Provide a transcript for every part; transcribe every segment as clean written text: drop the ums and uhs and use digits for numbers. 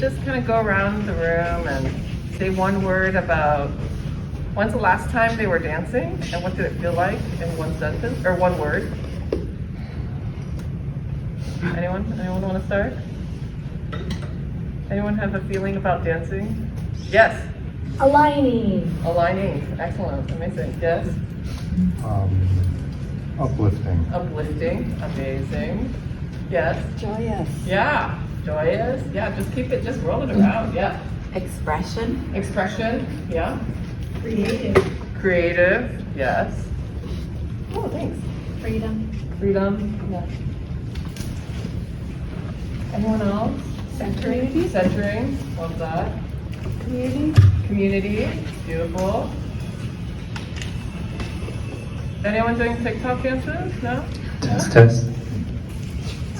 just kind of go around the room and say one word about when's the last time they were dancing and what did it feel like in one sentence or one word. Anyone want to start? Anyone have a feeling about dancing? Yes. Aligning. Aligning. Excellent. Amazing. Yes. Uplifting. Uplifting. Amazing. Yes. Joyous. Yeah. Joyous. Yeah. Just keep it. Just roll it around. Yeah. Expression. Expression. Yeah. Creative. Creative. Yes. Oh, thanks. Freedom. Freedom. Yeah. Anyone else? Centering. Centering. Love that. Community. Community. Beautiful. Anyone doing TikTok dances? No? Test.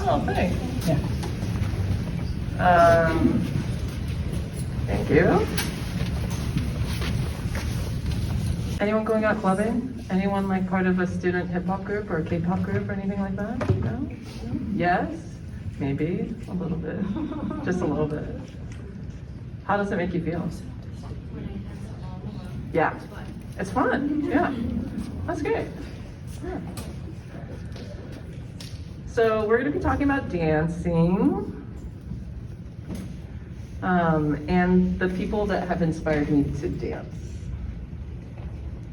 Oh, thanks. Yeah. Thank you. Anyone going out clubbing? Anyone like part of a student hip hop group or a K-pop group or anything like that? No? Yes? Maybe a little bit. Just a little bit. How does it make you feel? Yeah. It's fun. Yeah. That's great. Yeah. So we're going to be talking about dancing and the people that have inspired me to dance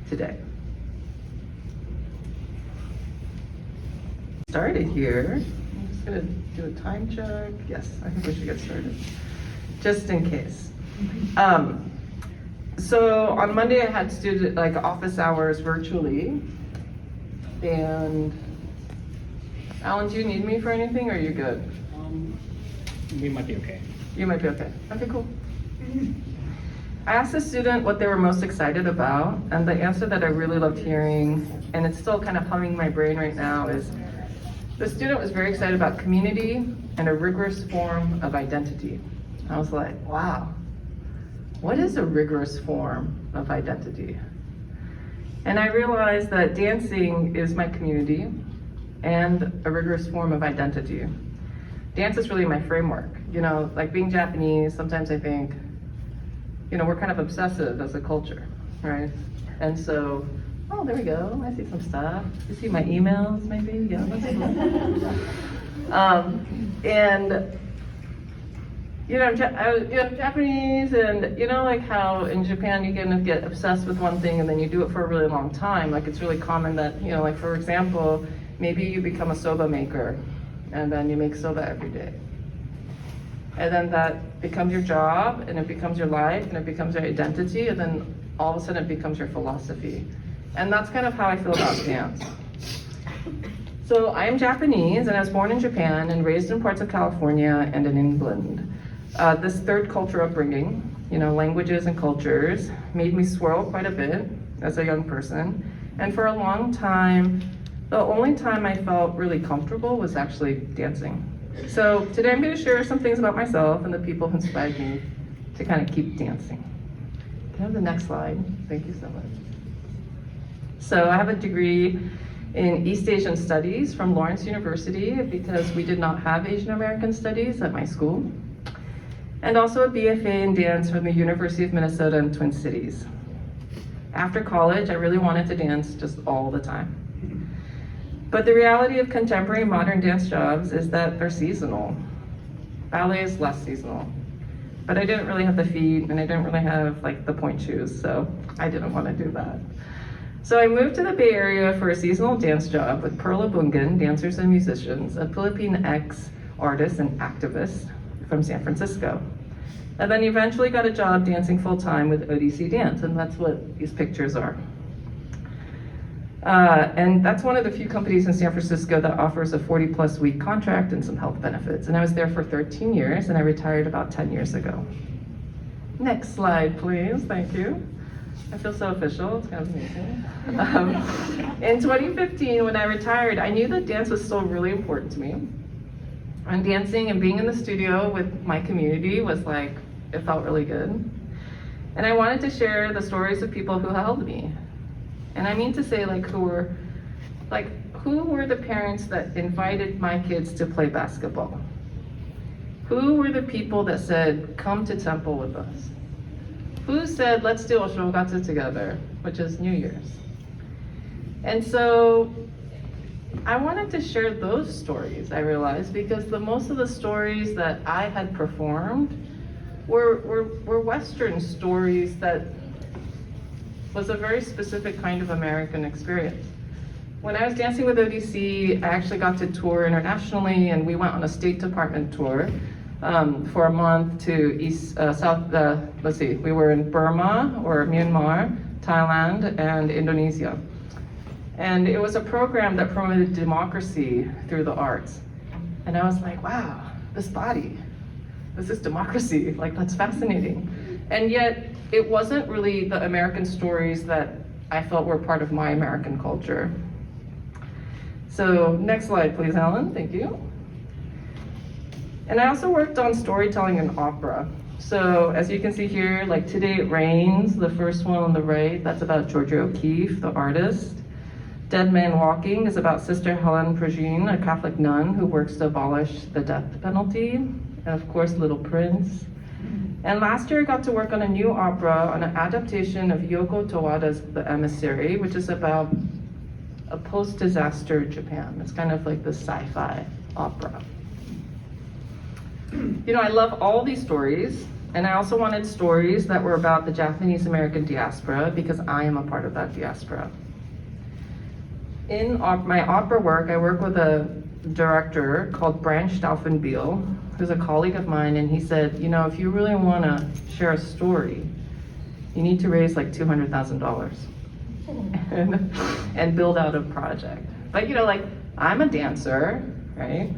today. Started here. I'm just going to do a time check. Yes, I think we should get started, just in case. So on Monday I had student office hours virtually, and Alan, do you need me for anything, or are you good? We might be okay. You might be okay. Okay, cool. I asked the student what they were most excited about, and the answer that I really loved hearing, and it's still kind of humming my brain right now, is the student was very excited about community and a rigorous form of identity. I was like, wow, what is a rigorous form of identity? And I realized that dancing is my community and a rigorous form of identity. Dance is really my framework. You know, like being Japanese, sometimes I think, you know, we're kind of obsessive as a culture, right? And so, oh, there we go. I see some stuff. You see my emails, maybe? Yeah, that's cool. And you know, Japanese, and you know, like how in Japan you kind of get obsessed with one thing and then you do it for a really long time. Like it's really common that, you know, like for example, maybe you become a soba maker and then you make soba every day. And then that becomes your job, and it becomes your life, and it becomes your identity, and then all of a sudden it becomes your philosophy. And that's kind of how I feel about dance. So I am Japanese, and I was born in Japan and raised in parts of California and in England. This third culture upbringing, you know, languages and cultures, made me swirl quite a bit as a young person. And for a long time, the only time I felt really comfortable was actually dancing. So today I'm going to share some things about myself and the people who inspired me to kind of keep dancing. Can I have the next slide? Thank you so much. So I have a degree in East Asian Studies from Lawrence University because we did not have Asian American Studies at my school. And also a BFA in dance from the University of Minnesota in Twin Cities. After college, I really wanted to dance just all the time. But the reality of contemporary modern dance jobs is that they're seasonal. Ballet is less seasonal. But I didn't really have the feet, and I didn't really have like the point shoes, so I didn't want to do that. So I moved to the Bay Area for a seasonal dance job with Perla Bungan, dancers and musicians, a Philippine ex-artist and activist from San Francisco. And then eventually got a job dancing full-time with ODC Dance, and that's what these pictures are. And that's one of the few companies in San Francisco that offers a 40-plus week contract and some health benefits. And I was there for 13 years, and I retired about 10 years ago. Next slide, please. Thank you. I feel so official. It's kind of amazing. In 2015, when I retired, I knew that dance was still really important to me. And dancing and being in the studio with my community was like, it felt really good. And I wanted to share the stories of people who held me. And I mean to say who were the parents that invited my kids to play basketball? Who were the people that said, come to temple with us? Who said, let's do Oshogatsu together, which is New Year's? And so I wanted to share those stories, I realized, because most of the stories that I had performed were Western stories that was a very specific kind of American experience. When I was dancing with ODC, I actually got to tour internationally, and we went on a State Department tour for a month to we were in Burma or Myanmar, Thailand, and Indonesia. And it was a program that promoted democracy through the arts. And I was like, wow, this is democracy, like that's fascinating. And yet, it wasn't really the American stories that I felt were part of my American culture. So next slide, please, Alan, thank you. And I also worked on storytelling in opera. So as you can see here, like Today It Rains, the first one on the right, that's about Georgia O'Keeffe, the artist. Dead Man Walking is about Sister Helen Progine, a Catholic nun who works to abolish the death penalty. And of course, Little Prince. And last year I got to work on a new opera, on an adaptation of Yoko Towada's The Emissary, which is about a post-disaster Japan. It's kind of like the sci-fi opera. You know, I love all these stories, and I also wanted stories that were about the Japanese American diaspora because I am a part of that diaspora. In my opera work, I work with a director called Branch Stauffenbiel, who's a colleague of mine, and he said, you know, if you really want to share a story, you need to raise like $200,000 and build out a project. But you know, like, I'm a dancer, right?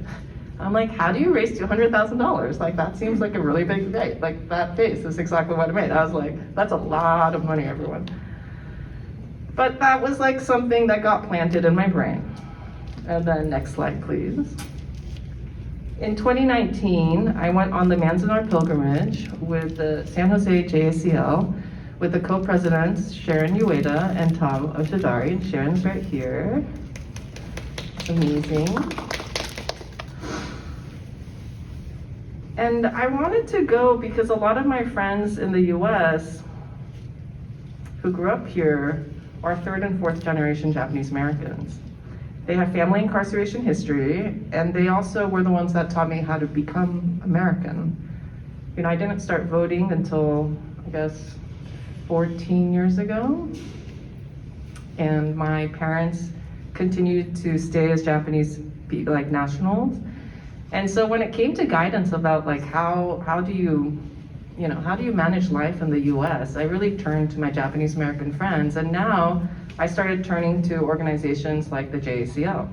I'm like, how do you raise $200,000? Like, that seems like a really big face. Like, that face is exactly what I made. I was like, that's a lot of money, everyone. But that was like something that got planted in my brain. And then next slide, please. In 2019, I went on the Manzanar pilgrimage with the San Jose JACL with the co-presidents Sharon Ueda and Tom Oshidari. And Sharon's right here. Amazing. And I wanted to go because a lot of my friends in the US who grew up here are third and fourth generation Japanese Americans. They have family incarceration history, and they also were the ones that taught me how to become American. You know, I didn't start voting until, I guess, 14 years ago. And my parents continued to stay as Japanese, like, nationals. And so when it came to guidance about like how do you manage life in the US, I really turned to my Japanese American friends, and now I started turning to organizations like the JACL.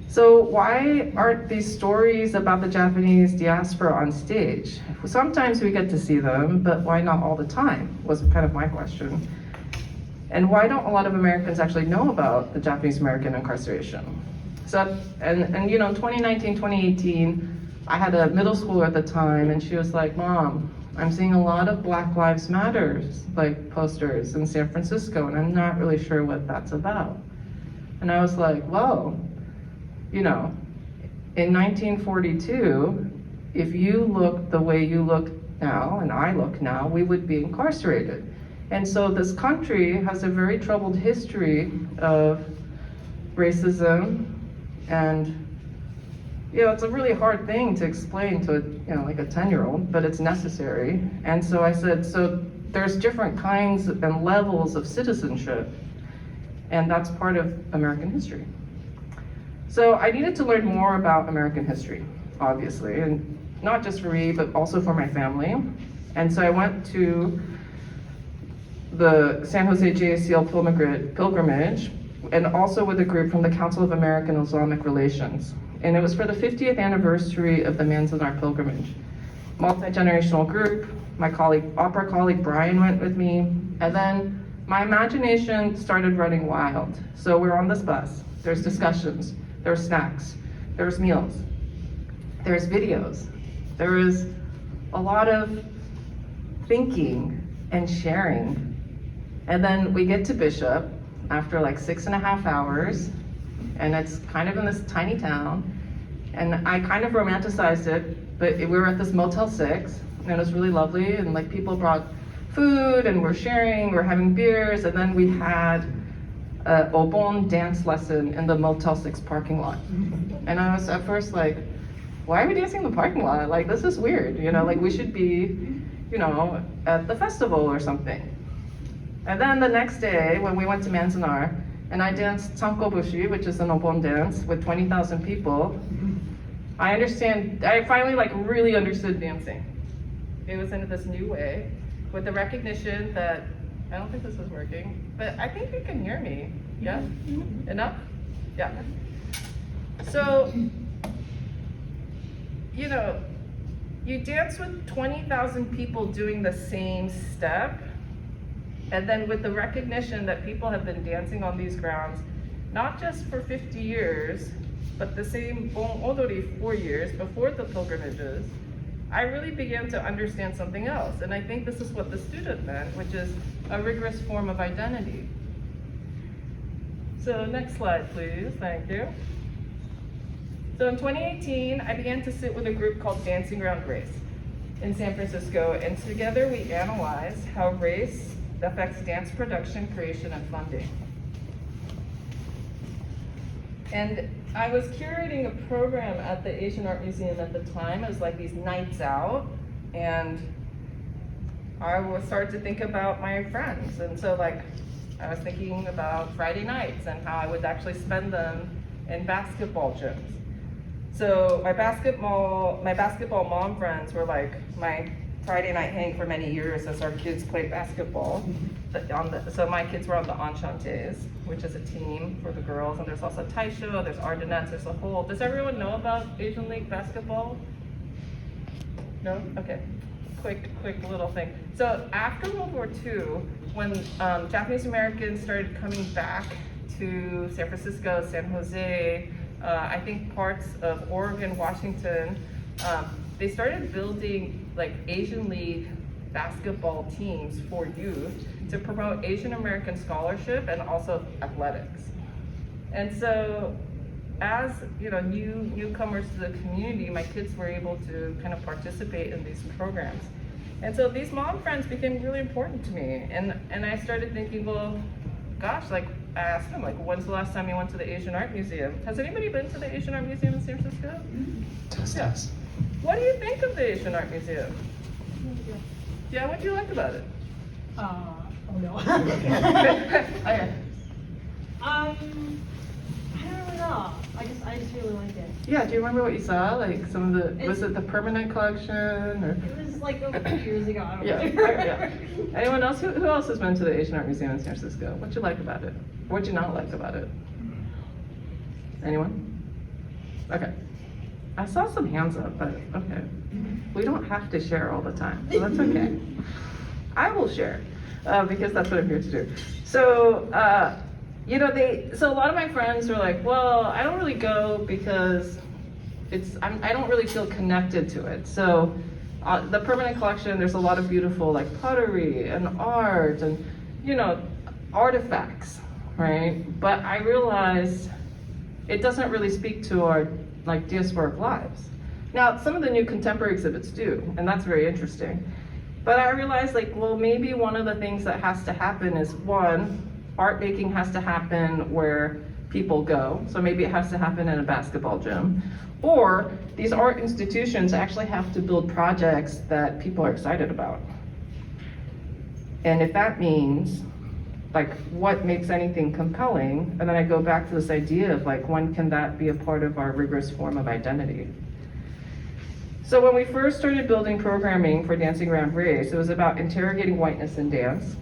So why aren't these stories about the Japanese diaspora on stage? Sometimes we get to see them, but why not all the time, was kind of my question. And why don't a lot of Americans actually know about the Japanese American incarceration? So, and you know, 2019, 2018, I had a middle schooler at the time, and she was like, Mom, I'm seeing a lot of Black Lives Matters, like, posters in San Francisco, and I'm not really sure what that's about. And I was like, well, you know, in 1942, if you look the way you look now, and I look now, we would be incarcerated. And so this country has a very troubled history of racism, and you know, it's a really hard thing to explain to, you know, like a 10-year-old, but it's necessary. And so I said, so there's different kinds and levels of citizenship, and that's part of American history. So I needed to learn more about American history, obviously, and not just for me, but also for my family. And so I went to the San Jose JACL pilgrimage, and also with a group from the Council of American Islamic Relations. And it was for the 50th anniversary of the Manzanar pilgrimage. Multi-generational group, my opera colleague Brian went with me, and then my imagination started running wild. So we're on this bus, there's discussions, there's snacks, there's meals, there's videos, there is a lot of thinking and sharing. And then we get to Bishop after like 6.5 hours, and it's kind of in this tiny town, And I kind of romanticized it, but we were at this Motel 6, and it was really lovely, and like people brought food, and we're sharing, we're having beers, and then we had a Obon dance lesson in the Motel 6 parking lot. And I was at first like, why are we dancing in the parking lot? Like, this is weird, you know, like we should be, you know, at the festival or something. And then the next day, when we went to Manzanar, and I danced Sankobushi, which is an Obon dance with 20,000 people, I finally like really understood dancing. It was in this new way, with the recognition that, I don't think this is working, but I think you can hear me, yeah? Enough? Yeah. So, you know, you dance with 20,000 people doing the same step, and then with the recognition that people have been dancing on these grounds, not just for 50 years, but the same Bon Odori 4 years before the pilgrimages, I really began to understand something else. And I think this is what the student meant, which is a rigorous form of identity. So next slide, please, thank you. So in 2018, I began to sit with a group called Dancing Around Race in San Francisco, and together we analyzed how race affects dance production, creation, and funding. And I was curating a program at the Asian Art Museum at the time. It was like these nights out, and I would start to think about my friends. And so like, I was thinking about Friday nights and how I would actually spend them in basketball gyms. So my basketball mom friends were like my Friday night hang for many years as our kids played basketball. So my kids were on the Enchantés, which is a team for the girls, and there's also Taisho, there's Ardennettes, there's a whole, does everyone know about Asian League basketball? No? Okay. Quick little thing. So after World War II, when Japanese Americans started coming back to San Francisco, San Jose, I think parts of Oregon, Washington, they started building like Asian League basketball teams for youth to promote Asian American scholarship and also athletics. And so as you know, newcomers to the community, my kids were able to kind of participate in these programs. And so these mom friends became really important to me. And I started thinking, well, gosh, like I asked them, like, when's the last time you went to the Asian Art Museum? Has anybody been to the Asian Art Museum in San Francisco? Yes. What do you think of the Asian Art Museum? Yeah, what do you like about it? Oh no. Okay. I don't really know. I just really like it. Yeah, do you remember what you saw? Like some of the, was it the permanent collection or? It was like over 2 years ago. I don't Yeah, know. yeah. Anyone else? Who else has been to the Asian Art Museum in San Francisco? What'd you like about it? What'd you not like about it? Anyone? Okay. I saw some hands up, but okay. We don't have to share all the time, so that's okay. I will share, because that's what I'm here to do. So, you know, so a lot of my friends were like, well, I don't really go because I don't really feel connected to it. So the permanent collection, there's a lot of beautiful like pottery and art and, you know, artifacts, right? But I realized it doesn't really speak to our like diasporic lives. Now, some of the new contemporary exhibits do, and that's very interesting. But I realized like, well, maybe one of the things that has to happen is one, art making has to happen where people go. So maybe it has to happen in a basketball gym. Or these art institutions actually have to build projects that people are excited about. And if that means like what makes anything compelling, and then I go back to this idea of like, when can that be a part of our rigorous form of identity? So when we first started building programming for Dancing Around Race, it was about interrogating whiteness in dance.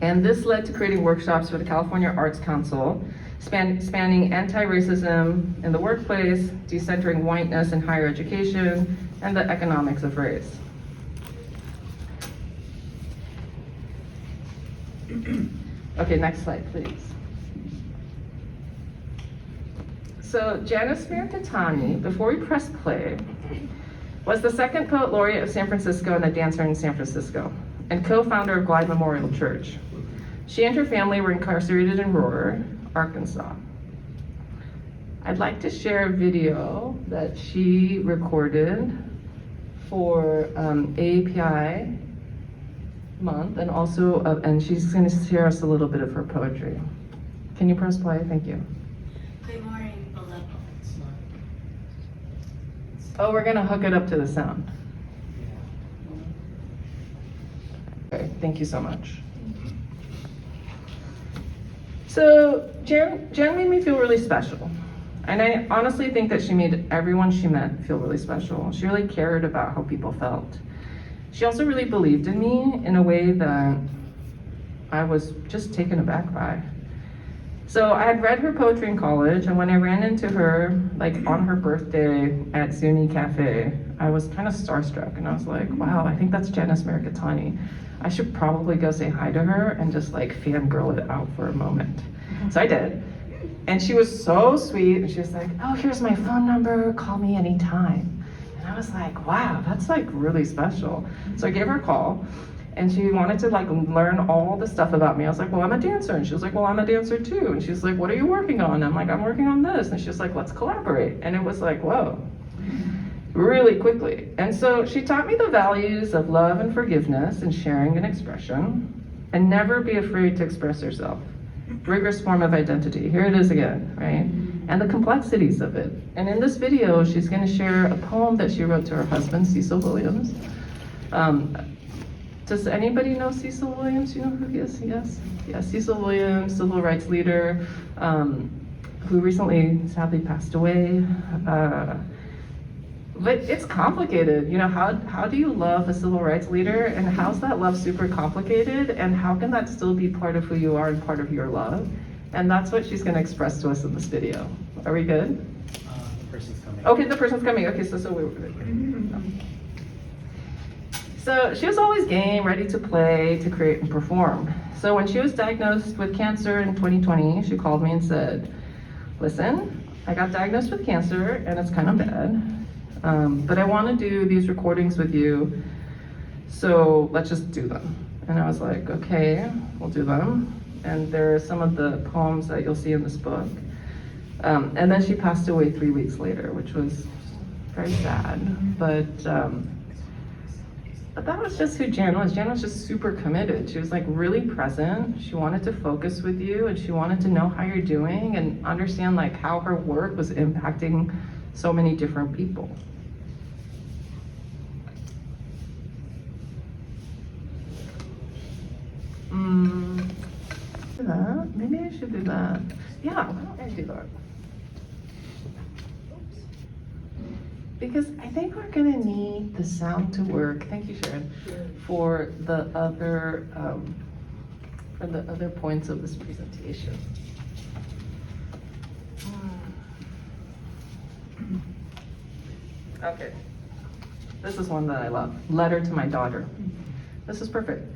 And this led to creating workshops for the California Arts Council, spanning anti-racism in the workplace, decentering whiteness in higher education, and the economics of race. Okay, next slide, please. So Janice Mirtatani, before we press play, was the second poet laureate of San Francisco and a dancer in San Francisco, and co-founder of Glide Memorial Church. She and her family were incarcerated in Aurora, Arkansas. I'd like to share a video that she recorded for AAPI month, and also, and she's going to share us a little bit of her poetry. Can you press play? Thank you. Good morning, beloved. Oh, we're going to hook it up to the sound. Okay, thank you so much. So Jan made me feel really special. And I honestly think that she made everyone she met feel really special. She really cared about how people felt. She also really believed in me in a way that I was just taken aback by. So I had read her poetry in college, and when I ran into her, like on her birthday at Zuni Cafe, I was kind of starstruck, and I was like, wow, I think that's Janice Mercatani. I should probably go say hi to her and just like fangirl it out for a moment. So I did. And she was so sweet, and she was like, oh, here's my phone number, call me anytime. And I was like, wow, that's like really special. So I gave her a call, and she wanted to like learn all the stuff about me. I was like, well, I'm a dancer. And she was like, well, I'm a dancer too. And she's like, what are you working on? I'm like, I'm working on this. And she's like, let's collaborate. And it was like, whoa, really quickly. And so she taught me the values of love and forgiveness and sharing and expression, and never be afraid to express yourself. Rigorous form of identity. Here it is again, right? And the complexities of it. And in this video, she's going to share a poem that she wrote to her husband, Cecil Williams. Does anybody know Cecil Williams? You know who he is? Yes? Yes, Cecil Williams, civil rights leader, who recently sadly passed away. But it's complicated. You know, how do you love a civil rights leader, and how's that love super complicated, and how can that still be part of who you are and part of your love? And that's what she's going to express to us in this video. Are we good? The person's coming. Okay, the person's coming. Okay, so So she was always game, ready to play, to create and perform. So when she was diagnosed with cancer in 2020, she called me and said, listen, I got diagnosed with cancer and it's kind of bad. But I want to do these recordings with you, so let's just do them. And I was like, okay, we'll do them. And there are some of the poems that you'll see in this book. And then she passed away 3 weeks later, which was very sad. But that was just who Jan was. Jan was just super committed. She was like really present. She wanted to focus with you, and she wanted to know how you're doing and understand like how her work was impacting so many different people. Do that. Maybe I should do that. Yeah, why don't I do that? Because I think we're gonna need the sound to work. Thank you, Sharon, for the other points of this presentation. Okay, this is one that I love. Letter to my daughter. This is perfect.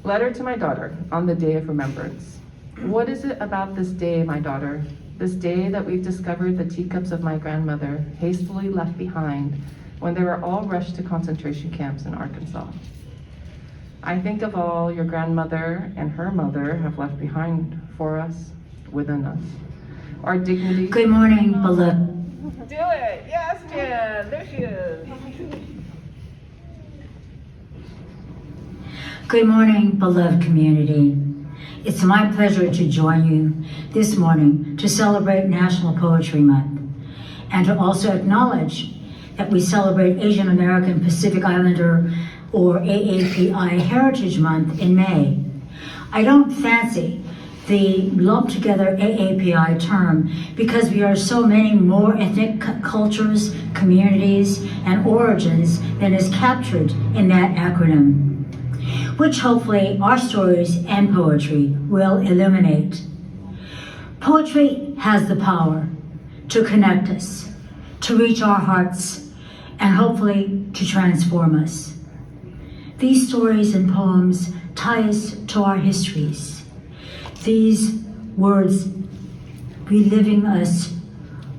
Letter to my daughter on the day of remembrance. What is it about this day, my daughter? This day that we've discovered the teacups of my grandmother hastily left behind when they were all rushed to concentration camps in Arkansas. I think of all your grandmother and her mother have left behind for us, within us. Our dignity. Good morning, beloved. Do it! Yes, Jan! There she is! Good morning, beloved community. It's my pleasure to join you this morning to celebrate National Poetry Month, and to also acknowledge that we celebrate Asian American Pacific Islander, or AAPI Heritage Month in May. I don't fancy the lumped together AAPI term because we are so many more ethnic cultures, communities, and origins than is captured in that acronym, which hopefully our stories and poetry will illuminate. Poetry has the power to connect us, to reach our hearts, and hopefully to transform us. These stories and poems tie us to our histories. These words reliving us,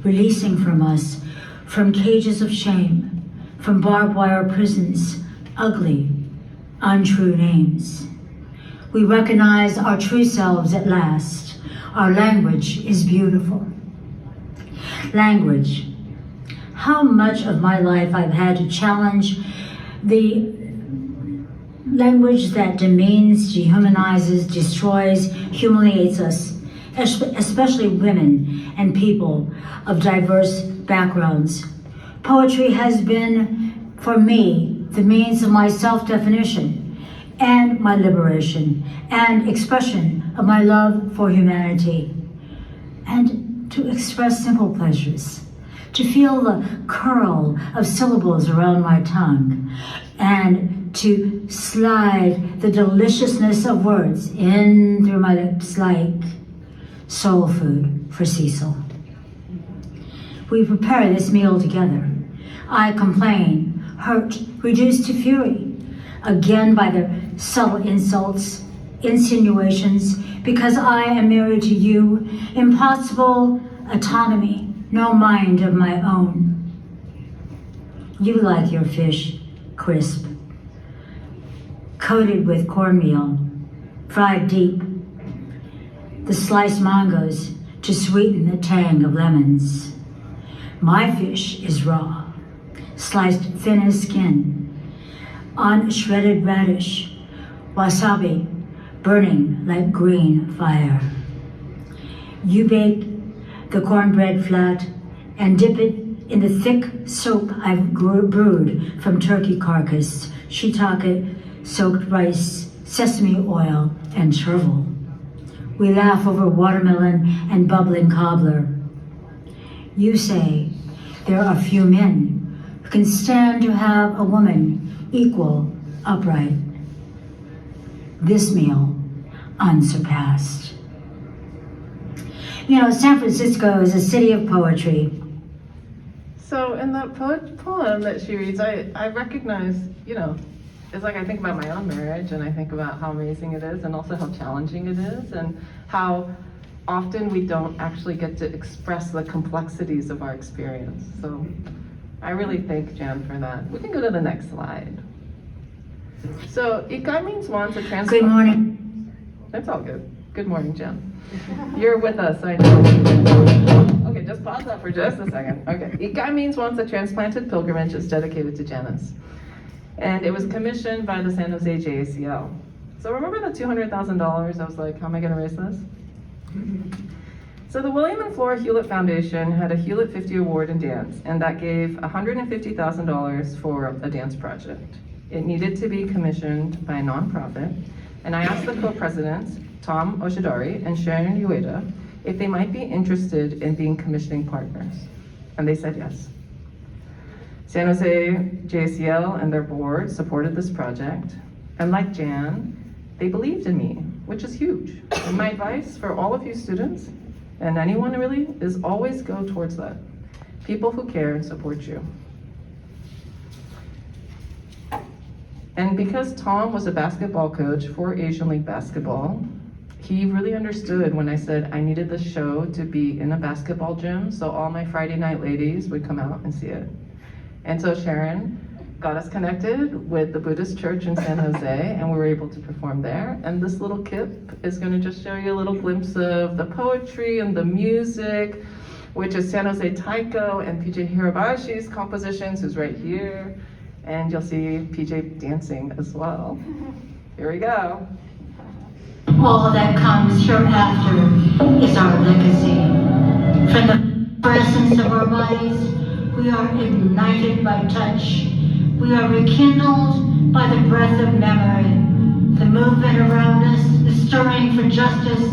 releasing from us, from cages of shame, from barbed wire prisons, ugly, untrue names. We recognize our true selves at last. Our language is beautiful. Language. How much of my life I've had to challenge the language that demeans, dehumanizes, destroys, humiliates us, especially women and people of diverse backgrounds. Poetry has been, for me, the means of my self-definition and my liberation and expression of my love for humanity, and to express simple pleasures, to feel the curl of syllables around my tongue, and to slide the deliciousness of words in through my lips like soul food for Cecil. We prepare this meal together. I complain, hurt, reduced to fury, again by the subtle insults, insinuations, because I am married to you, impossible autonomy, no mind of my own. You like your fish crisp, coated with cornmeal, fried deep, the sliced mangoes to sweeten the tang of lemons. My fish is raw, sliced thin as skin, on shredded radish, wasabi burning like green fire. You bake the cornbread flat and dip it in the thick soup I've brewed from turkey carcass, shiitake, soaked rice, sesame oil, and chervil. We laugh over watermelon and bubbling cobbler. You say there are few men who can stand to have a woman equal, upright. This meal, unsurpassed. You know, San Francisco is a city of poetry. So in that poem that she reads, I recognize, it's like I think about my own marriage, and I think about how amazing it is, and also how challenging it is, and how often we don't actually get to express the complexities of our experience. So I really thank Jan for that. We can go to the next slide. So Ikai means once a Good morning. That's all good. Good morning, Jen. You're with us, I know. Okay, just pause that for just a second. Okay, Ikai means once a transplanted pilgrimage is dedicated to Janice. And it was commissioned by the San Jose JACL. So remember the $200,000? I was like, how am I gonna raise this? So the William and Flora Hewlett Foundation had a Hewlett 50 Award in dance, and that gave $150,000 for a dance project. It needed to be commissioned by a nonprofit, and I asked the co-presidents, Tom Oshidari and Sharon Ueda, if they might be interested in being commissioning partners, and they said yes. San Jose JCL and their board supported this project, and like Jan, they believed in me, which is huge. And my advice for all of you students, and anyone really, is always go towards that. People who care and support you. And because Tom was a basketball coach for Asian League basketball, he really understood when I said I needed the show to be in a basketball gym, so all my Friday night ladies would come out and see it. And so Sharon got us connected with the Buddhist church in San Jose, and we were able to perform there. And this little clip is gonna just show you a little glimpse of the poetry and the music, which is San Jose Taiko and PJ Hirobashi's compositions, who's right here. And you'll see PJ dancing as well. Here we go. All that comes from after is our legacy. From the essence of our bodies, we are ignited by touch. We are rekindled by the breath of memory. The movement around us, the stirring for justice,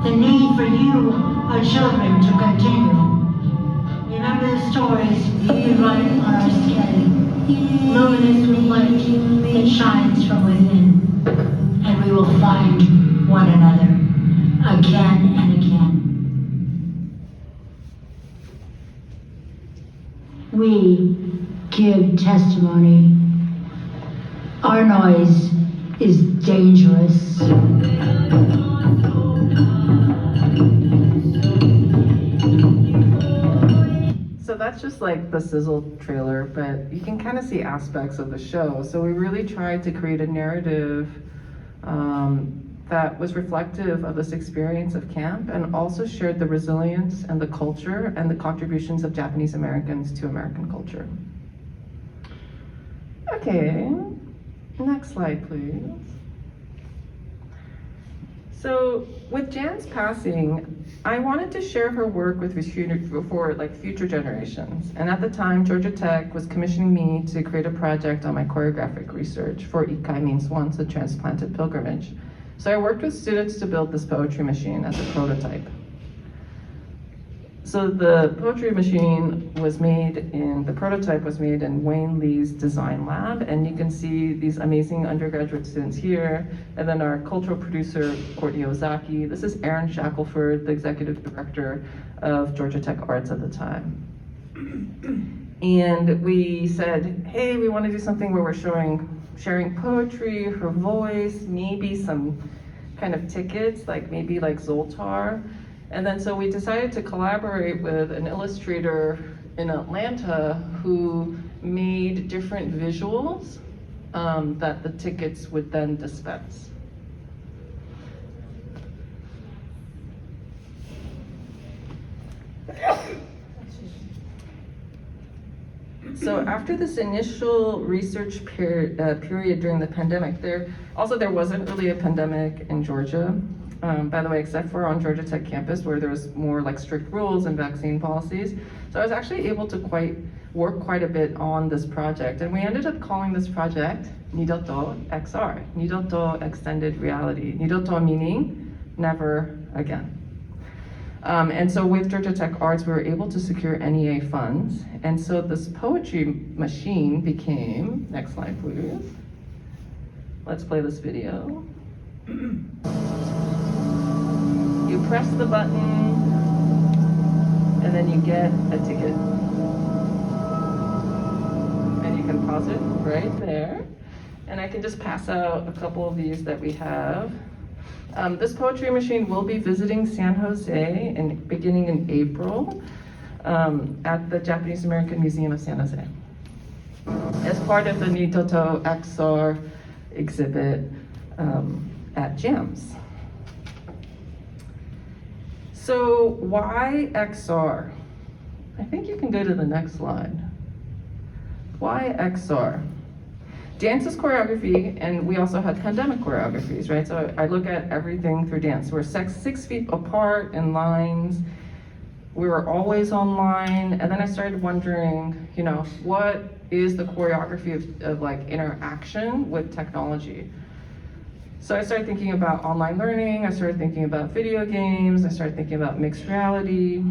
the need for you, our children, to continue. Remember the stories we write on our skin. Luminous with light that shines from within, and we will find one another again and again. We give testimony. Our noise is dangerous. So that's just like the sizzle trailer, but you can kind of see aspects of the show. So we really tried to create a narrative that was reflective of this experience of camp and also shared the resilience and the culture and the contributions of Japanese Americans to American culture. Okay, next slide, please. So with Jan's passing, I wanted to share her work with future generations. And at the time, Georgia Tech was commissioning me to create a project on my choreographic research for Ikai Means Once, a Transplanted Pilgrimage. So I worked with students to build this poetry machine as a prototype. So the poetry machine the prototype was made in Wayne Lee's design lab, and you can see these amazing undergraduate students here, and then our cultural producer, Courtney Ozaki. This is Aaron Shackelford, the executive director of Georgia Tech Arts at the time. And we said, hey, we want to do something where we're sharing poetry, her voice, maybe some kind of tickets, maybe like Zoltar. And then so we decided to collaborate with an illustrator in Atlanta who made different visuals that the tickets would then dispense. So after this initial research period during the pandemic, there wasn't really a pandemic in Georgia, by the way, except for on Georgia Tech campus where there was more strict rules and vaccine policies. So I was actually able to work quite a bit on this project, and we ended up calling this project Nidoto XR, Nidoto Extended Reality. Nidoto meaning never again. And so with Georgia Tech Arts, we were able to secure NEA funds. And so this poetry machine became, next slide please. Let's play this video. You press the button, and then you get a ticket. And you can pause it right there. And I can just pass out a couple of these that we have. This poetry machine will be visiting San Jose beginning in April at the Japanese American Museum of San Jose as part of the Nidoto XR exhibit at JAMS. So why XR? I think you can go to the next slide. Why XR? Dance is choreography, and we also had pandemic choreographies, right? So I look at everything through dance. We're 6 feet apart in lines. We were always online. And then I started wondering, what is the choreography of interaction with technology? So I started thinking about online learning. I started thinking about video games. I started thinking about mixed reality.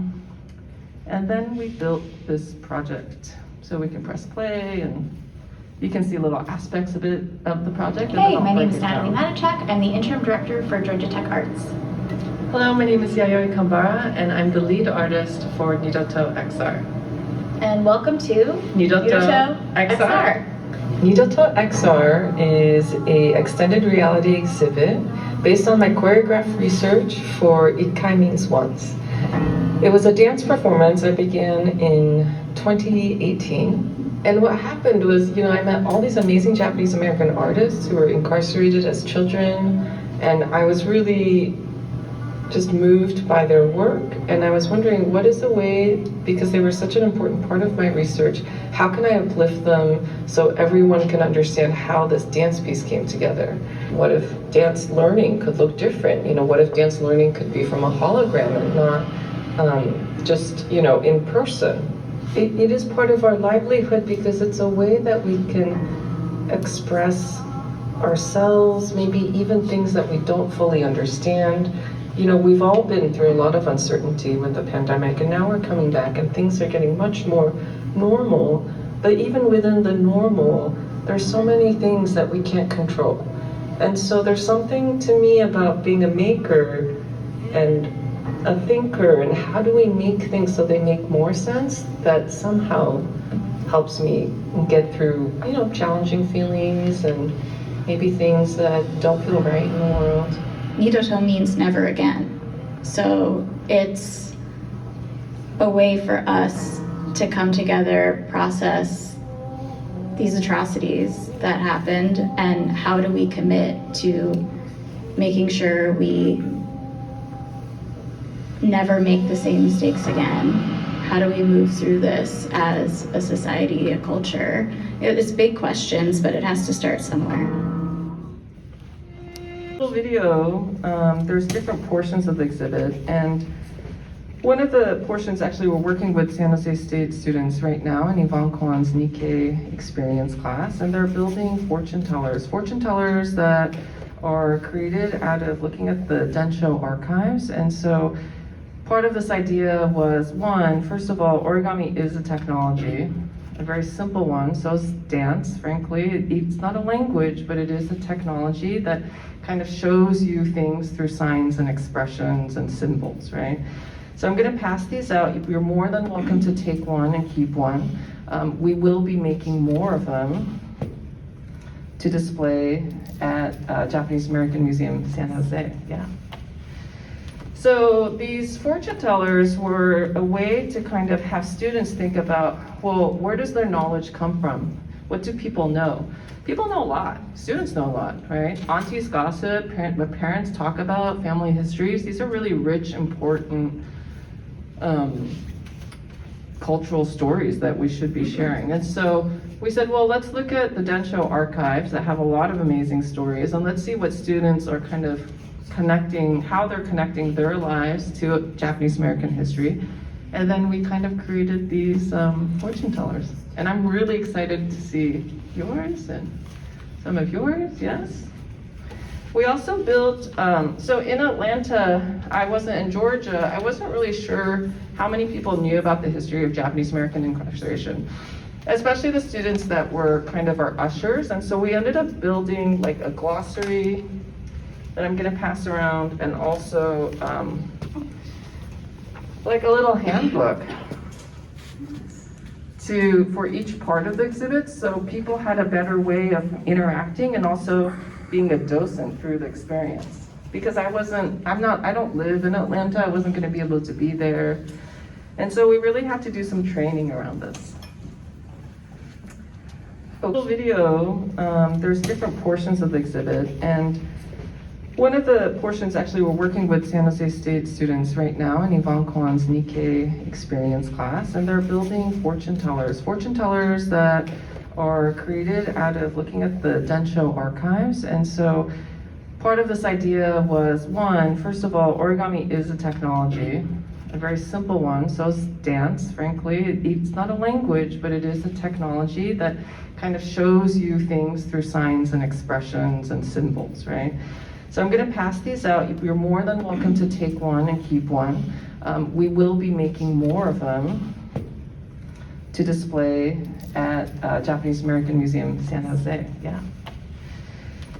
And then we built this project. So we can press play and you can see little aspects of the project. Hey, my name is Natalie Matichak. I'm the interim director for Georgia Tech Arts. Hello, my name is Yayoi Kambara, and I'm the lead artist for Nidoto XR. And welcome to Nidoto XR. Nidoto XR is an extended reality exhibit based on my choreographed research for Ikai Means Once. It was a dance performance that began in 2018. And what happened was, I met all these amazing Japanese American artists who were incarcerated as children, and I was really just moved by their work. And I was wondering, what is the way, because they were such an important part of my research, how can I uplift them so everyone can understand how this dance piece came together? What if dance learning could look different? What if dance learning could be from a hologram and not just, in person? It is part of our livelihood because it's a way that we can express ourselves, maybe even things that we don't fully understand. We've all been through a lot of uncertainty with the pandemic, and now we're coming back and things are getting much more normal. But even within the normal, there's so many things that we can't control. And so there's something to me about being a maker and a thinker, and how do we make things so they make more sense, that somehow helps me get through, challenging feelings and maybe things that don't feel right in the world. Nidoto means never again. So it's a way for us to come together, process these atrocities that happened, and how do we commit to making sure we never make the same mistakes again. How do we move through this as a society, a culture? It's big questions, but it has to start somewhere. Little video, there's different portions of the exhibit, and one of the portions, actually, we're working with San Jose State students right now in Yvonne Kwan's Nikkei experience class, and they're building fortune tellers that are created out of looking at the Densho archives. And so part of this idea was, one, first of all, origami is a technology, a very simple one. So is dance, frankly. It's not a language, but it is a technology that kind of shows you things through signs and expressions and symbols, right? So I'm gonna pass these out. You're more than welcome to take one and keep one. We will be making more of them to display at Japanese American Museum, San Jose, yeah. So these fortune tellers were a way to kind of have students think about, well, where does their knowledge come from? What do people know? People know a lot. Students know a lot, right? Aunties gossip, what parents talk about, family histories. These are really rich, important cultural stories that we should be sharing. And so we said, well, let's look at the Densho archives that have a lot of amazing stories, and let's see what students are kind of connecting, how they're connecting their lives to Japanese American history. And then we kind of created these fortune tellers. And I'm really excited to see yours and some of yours, yes? We also built, so in Atlanta, I wasn't in Georgia, I wasn't really sure how many people knew about the history of Japanese American incarceration, especially the students that were kind of our ushers. And so we ended up building like a glossary that I'm gonna pass around, and also like a little handbook for each part of the exhibit, so people had a better way of interacting and also being a docent through the experience. Because I don't live in Atlanta, I wasn't gonna be able to be there. And so we really had to do some training around this. Little video, there's different portions of the exhibit, and one of the portions, actually, we're working with San Jose State students right now in Yvonne Kwan's Nikkei experience class, and they're building fortune tellers that are created out of looking at the Densho archives. And so part of this idea was, one, first of all, origami is a technology, a very simple one. So is dance, frankly. It's not a language, but it is a technology that kind of shows you things through signs and expressions and symbols, right? So I'm gonna pass these out. You're more than welcome to take one and keep one. We will be making more of them to display at Japanese American Museum, San Jose, yeah.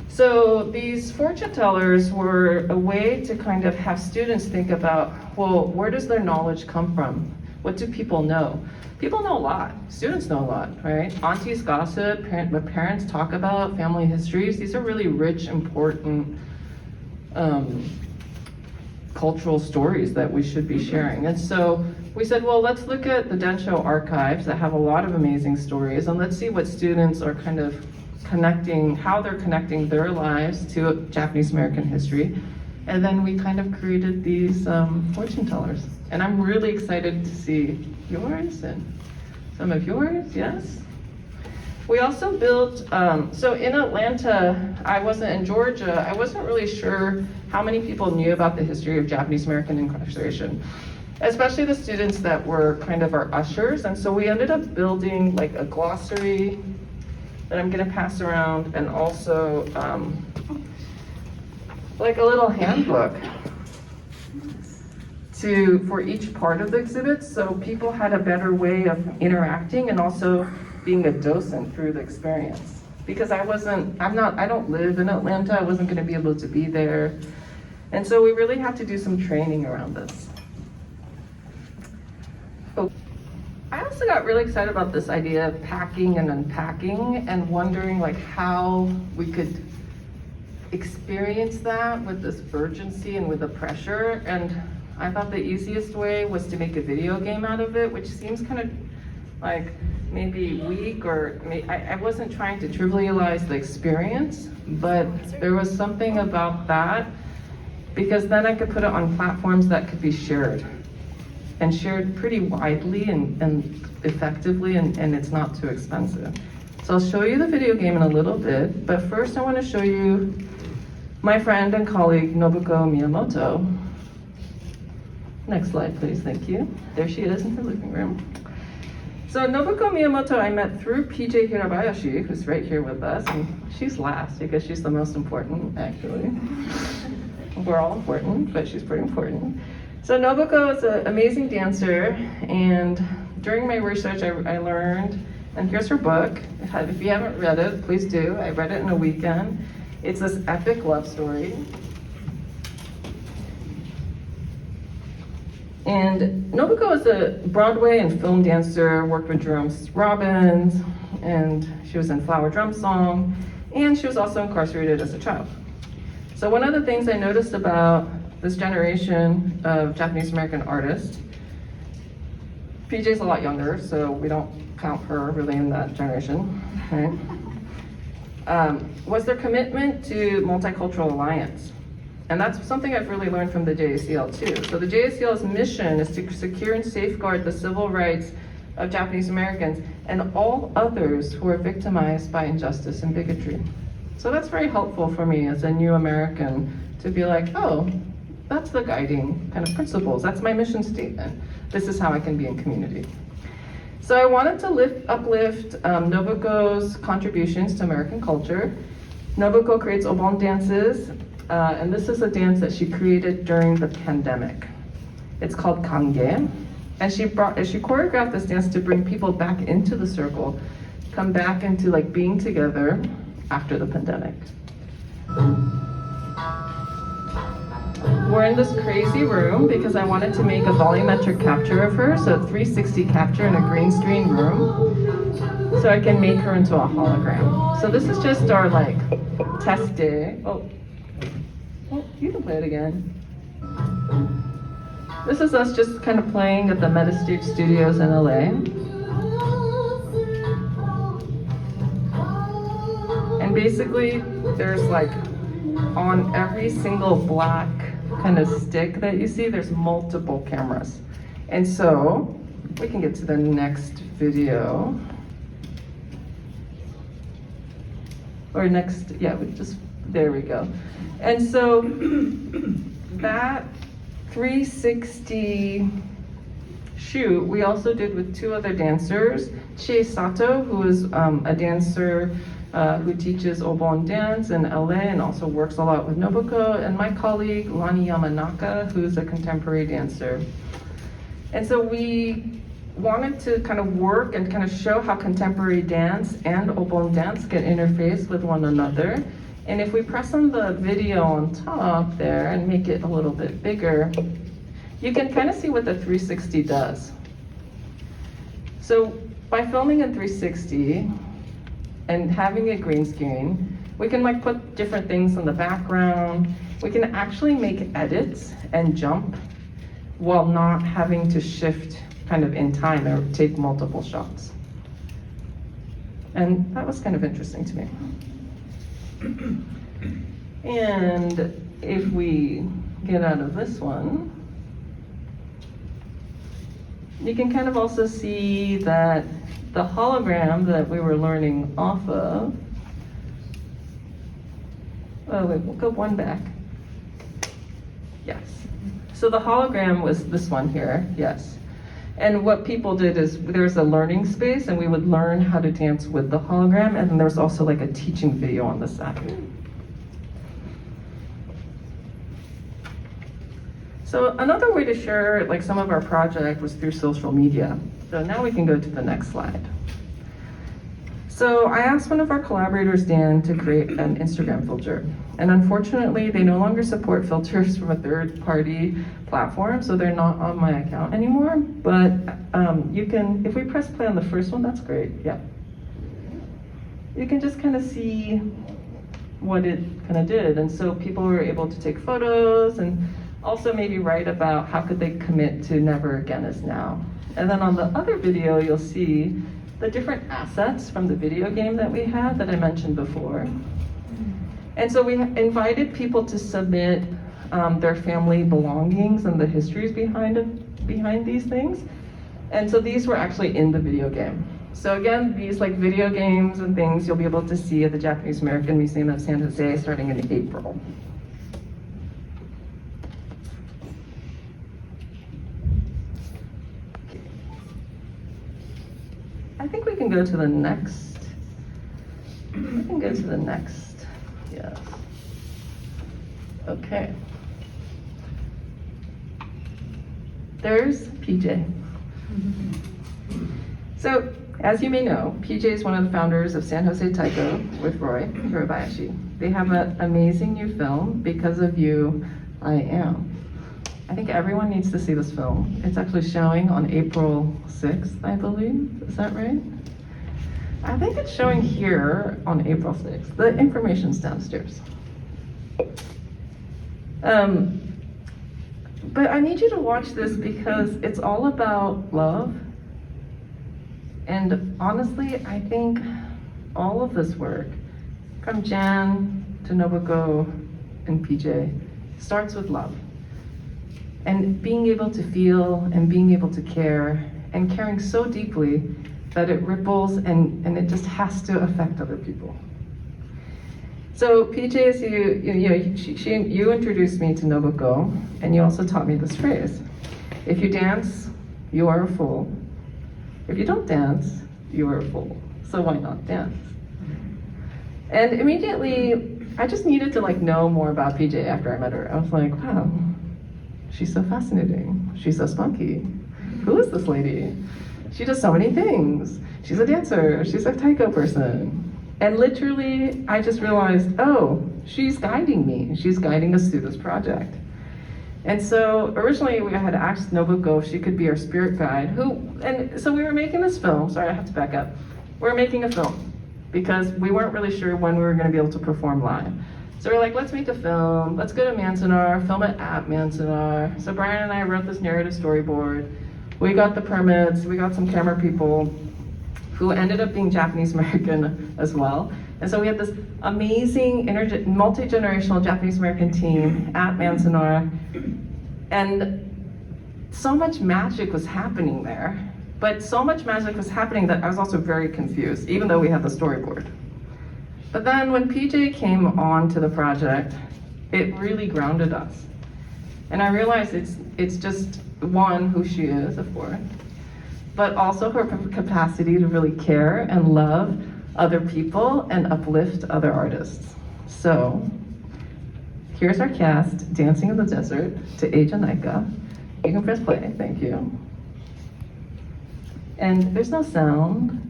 So these fortune tellers were a way to kind of have students think about, well, where does their knowledge come from? What do people know? People know a lot. Students know a lot, right? Aunties gossip, what parents talk about, family histories. These are really rich, important cultural stories that we should be sharing. And so we said, well, let's look at the Densho archives that have a lot of amazing stories, and let's see what students are kind of connecting, how they're connecting their lives to Japanese American history. And then we kind of created these fortune tellers. And I'm really excited to see yours and some of yours, yes? We also built, so in Atlanta, I wasn't in Georgia, I wasn't really sure how many people knew about the history of Japanese American incarceration, especially the students that were kind of our ushers. And so we ended up building like a glossary that I'm gonna pass around, and also like a little handbook for each part of the exhibit, so people had a better way of interacting and also being a docent through the experience. Because I don't live in Atlanta, I wasn't gonna be able to be there. And so we really had to do some training around this. I also got really excited about this idea of packing and unpacking, and wondering like how we could experience that with this urgency and with the pressure. And I thought the easiest way was to make a video game out of it, which seems kind of like maybe weak, or I wasn't trying to trivialize the experience, but there was something about that, because then I could put it on platforms that could be shared, and shared pretty widely and effectively, and it's not too expensive. So I'll show you the video game in a little bit, but first I want to show you my friend and colleague, Nobuko Miyamoto. Next slide, please, thank you. There she is in her living room. So Nobuko Miyamoto I met through PJ Hirabayashi, who's right here with us, and she's last because she's the most important, actually. We're all important, but she's pretty important. So Nobuko is an amazing dancer, and during my research I learned, and here's her book. If you haven't read it, please do. I read it in a weekend. It's this epic love story. And Nobuko is a Broadway and film dancer, worked with Jerome Robbins, and she was in Flower Drum Song, and she was also incarcerated as a child. So one of the things I noticed about this generation of Japanese American artists, PJ's a lot younger, so we don't count her really in that generation, right? Was their commitment to multicultural alliance. And that's something I've really learned from the JACL too. So the JACL's mission is to secure and safeguard the civil rights of Japanese Americans and all others who are victimized by injustice and bigotry. So that's very helpful for me as a new American to be like, oh, that's the guiding kind of principles. That's my mission statement. This is how I can be in community. So I wanted to uplift Nobuko's contributions to American culture. Nobuko creates obon dances, and this is a dance that she created during the pandemic. It's called kange, and she choreographed this dance to bring people back into the circle, come back into like being together after the pandemic. We're in this crazy room because I wanted to make a volumetric capture of her, so a 360 capture in a green screen room, so I can make her into a hologram. So this is just our like test day. Oh, you can play it again. This is us just kind of playing at the Metastage Studios in LA. And basically, there's like on every single black kind of stick that you see, there's multiple cameras. And so we can get to the next video. Or next, yeah, there we go. And so that 360 shoot we also did with two other dancers, Chie Sato, who is a dancer who teaches obon dance in LA and also works a lot with Nobuko, and my colleague Lani Yamanaka, who's a contemporary dancer. And so we wanted to kind of work and kind of show how contemporary dance and obon dance can interface with one another. And if we press on the video on top there and make it a little bit bigger, you can kind of see what the 360 does. So by filming in 360 and having a green screen, we can like put different things in the background. We can actually make edits and jump while not having to shift kind of in time or take multiple shots. And that was kind of interesting to me. And if we get out of this one, you can kind of also see that the hologram that we were learning off of, oh wait, we'll go one back. Yes. So the hologram was this one here, yes. And what people did is there's a learning space and we would learn how to dance with the hologram, and then there's also like a teaching video on the side. So another way to share like some of our project was through social media. So now we can go to the next slide. So I asked one of our collaborators, Dan, to create an Instagram filter. And unfortunately, they no longer support filters from a third-party platform, so they're not on my account anymore. But you can, if we press play on the first one, that's great, yeah. You can just kind of see what it kind of did. And so people were able to take photos and also maybe write about how could they commit to never again is now. And then on the other video, you'll see the different assets from the video game that we had that I mentioned before. And so we invited people to submit their family belongings and the histories behind these things. And so these were actually in the video game. So again, these like video games and things you'll be able to see at the Japanese American Museum of San Jose starting in April. I think we can go to the next. We can go to the next. Yes. Okay. There's PJ. So, as you may know, PJ is one of the founders of San Jose Taiko with Roy Hirabayashi. They have an amazing new film, Because of You, I Am. I think everyone needs to see this film. It's actually showing on April 6th, I believe. Is that right? I think it's showing here on April 6th. The information's downstairs. But I need you to watch this because it's all about love. And honestly, I think all of this work, from Jan to Nobuko and PJ, starts with love. And being able to feel and being able to care and caring so deeply that it ripples and it just has to affect other people. So PJ, as you introduced me to Nobuko, and you also taught me this phrase: if you dance, you are a fool. If you don't dance, you are a fool. So why not dance? And immediately, I just needed to know more about PJ after I met her. I was like, wow, she's so fascinating. She's so spunky. Who is this lady? She does so many things. She's a dancer. She's a taiko person. And literally, I just realized, oh, she's guiding me. She's guiding us through this project. And so originally we had asked Nobuko if she could be our spirit guide, and so we were making this film. Sorry, I have to back up. We were making a film because we weren't really sure when we were going to be able to perform live. So we're like, let's make a film. Let's go to Manzanar, film it at Manzanar. So Brian and I wrote this narrative storyboard. We got the permits. We got some camera people who ended up being Japanese American as well. And so we had this amazing multi-generational Japanese American team at Manzanar. And so much magic was happening there. But so much magic was happening that I was also very confused, even though we had the storyboard. But then when PJ came on to the project, it really grounded us. And I realized it's just, one, who she is, of course, but also her capacity to really care and love other people and uplift other artists. So here's our cast dancing in the desert to Eja. You can press play, thank you. And there's no sound,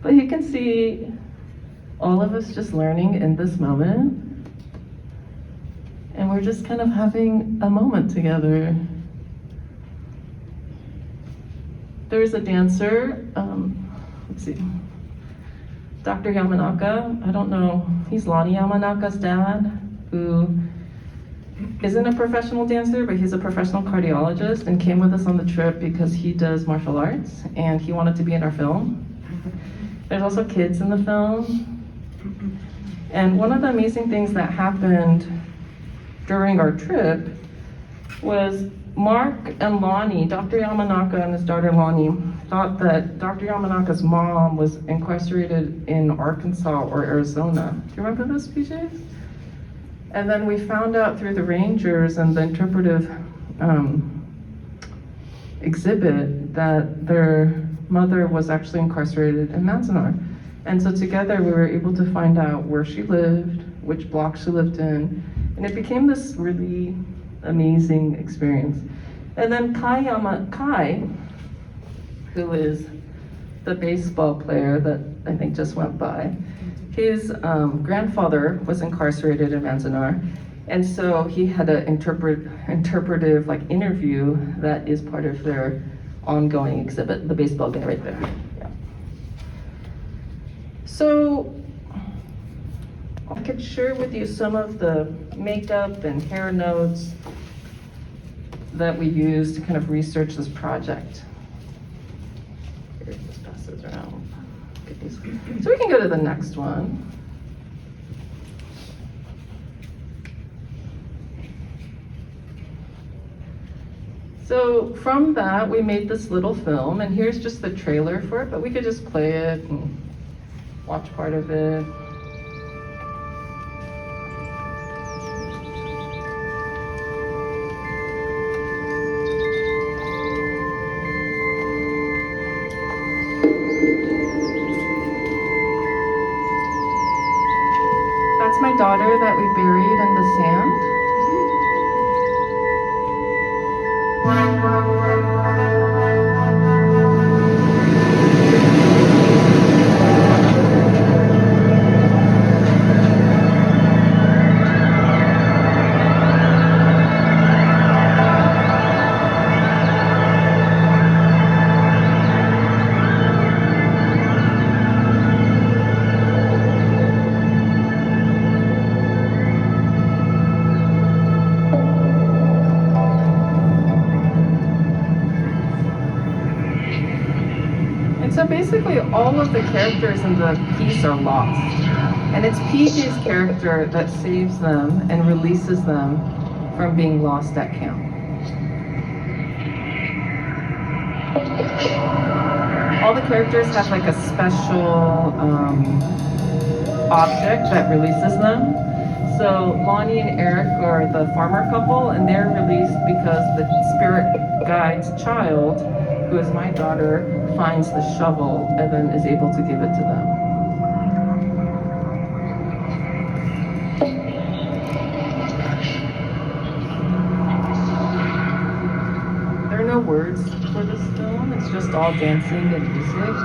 but you can see all of us just learning in this moment. And we're just kind of having a moment together. There's a dancer, let's see, Dr. Yamanaka. I don't know, he's Lonnie Yamanaka's dad, who isn't a professional dancer, but he's a professional cardiologist and came with us on the trip because he does martial arts and he wanted to be in our film. There's also kids in the film. And one of the amazing things that happened during our trip was Mark and Lonnie, Dr. Yamanaka and his daughter Lonnie, thought that Dr. Yamanaka's mom was incarcerated in Arkansas or Arizona. Do you remember this, PJ? And then we found out through the rangers and the interpretive exhibit that their mother was actually incarcerated in Manzanar. And so together we were able to find out where she lived, which block she lived in, and it became this really amazing experience. And then Kai, who is the baseball player that I think just went by, his grandfather was incarcerated in Manzanar, and so he had an interpretive interview that is part of their ongoing exhibit, the baseball guy right there. Yeah. So I could share with you some of the makeup and hair notes that we used to kind of research this project. Legacies. So we can go to the next one. So from that, we made this little film, and here's just the trailer for it, but we could just play it and watch part of it. That's my daughter that we buried in the sand. And so basically all of the characters in the piece are lost. And it's PJ's character that saves them and releases them from being lost at camp. All the characters have like a special object that releases them. So Lonnie and Eric are the farmer couple, and they're released because the spirit guide's child, who is my daughter, finds the shovel and then is able to give it to them. There are no words for this film, it's just all dancing and music.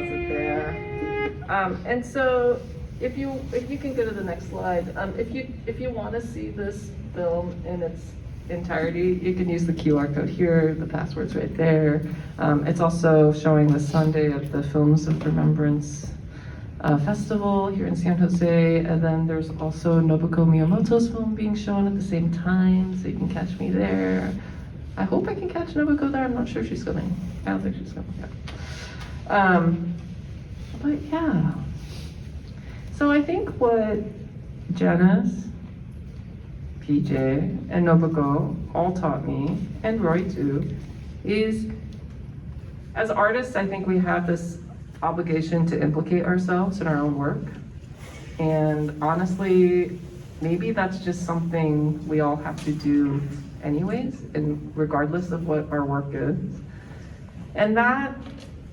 it there. And so if you can go to the next slide, if you want to see this film in its entirety, you can use the QR code here, the password's right there. It's also showing this Sunday at the Films of Remembrance Festival here in San Jose, and then there's also Nobuko Miyamoto's film being shown at the same time, so you can catch me there. I hope I can catch Nobuko there. I'm not sure if she's coming. I don't think she's coming yet. But yeah. So I think what Janice, PJ, and Nobuko all taught me, and Roy too, is as artists, I think we have this obligation to implicate ourselves in our own work. And honestly, maybe that's just something we all have to do anyways, and regardless of what our work is. And that,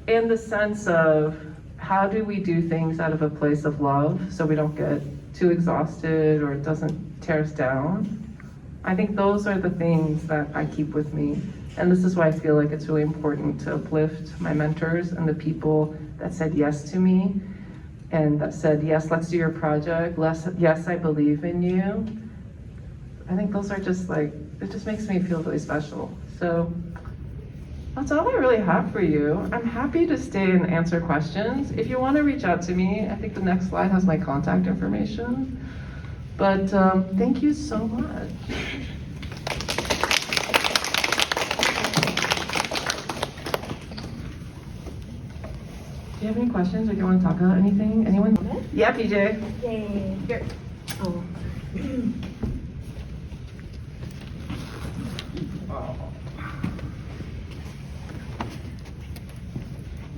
and the sense of how do we do things out of a place of love so we don't get too exhausted or it doesn't tear us down. I think those are the things that I keep with me. And this is why I feel like it's really important to uplift my mentors and the people that said yes to me and that said, yes, let's do your project. Yes, I believe in you. I think those are just like, it just makes me feel really special. So that's all I really have for you. I'm happy to stay and answer questions. If you want to reach out to me, I think the next slide has my contact information. But thank you so much. Do you have any questions or do you want to talk about anything? Anyone? Yeah, PJ. Yay. Here. Oh.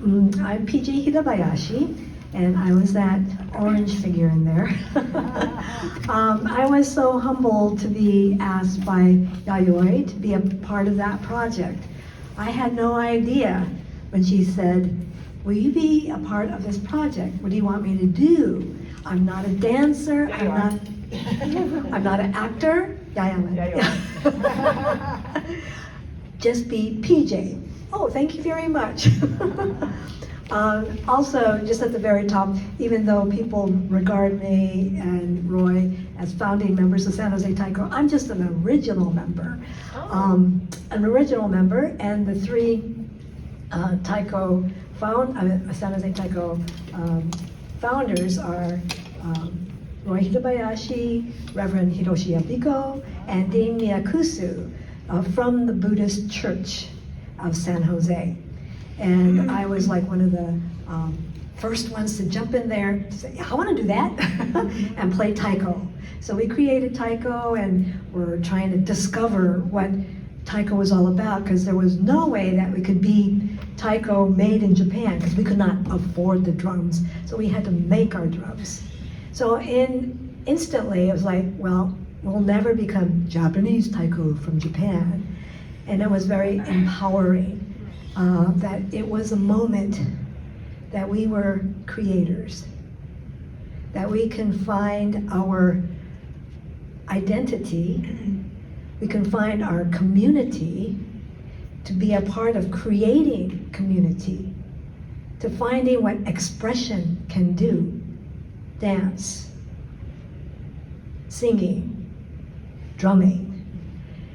I'm PJ Hirabayashi, and I was that orange figure in there. I was so humbled to be asked by Yayoi to be a part of that project. I had no idea when she said, will you be a part of this project? What do you want me to do? I'm not a dancer, I'm not an actor. Just be PJ. Oh, thank you very much. Also, just at the very top, even though people regard me and Roy as founding members of San Jose Taiko, I'm just an original member. And the three Taiko San Jose Taiko founders are Roy Hirabayashi, Reverend Hiroshi Yabiko, and Dean Miyakusu from the Buddhist Church of San Jose. And I was like one of the first ones to jump in there to say, I want to do that, and play taiko. So we created taiko, and we're trying to discover what taiko was all about, because there was no way that we could be taiko made in Japan, because we could not afford the drums. So we had to make our drums. So instantly it was like, well, we'll never become Japanese taiko from Japan. And it was very empowering. That it was a moment that we were creators, that we can find our identity, we can find our community, to be a part of creating community, to finding what expression can do, dance, singing, drumming,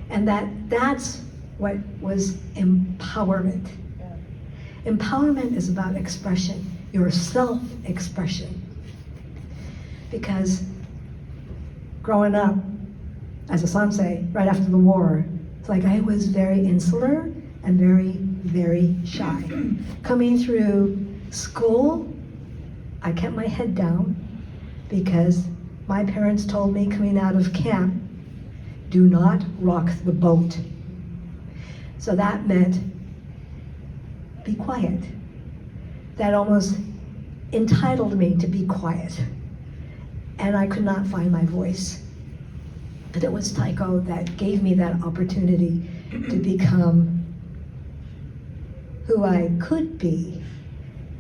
and that's what was empowerment. Empowerment is about expression, your self-expression. Because growing up as a sansei right after the war, it's like I was very insular and very, very shy. Coming through school, I kept my head down because my parents told me coming out of camp, do not rock the boat. So that meant be quiet. That almost entitled me to be quiet. And I could not find my voice. But it was taiko that gave me that opportunity to become who I could be,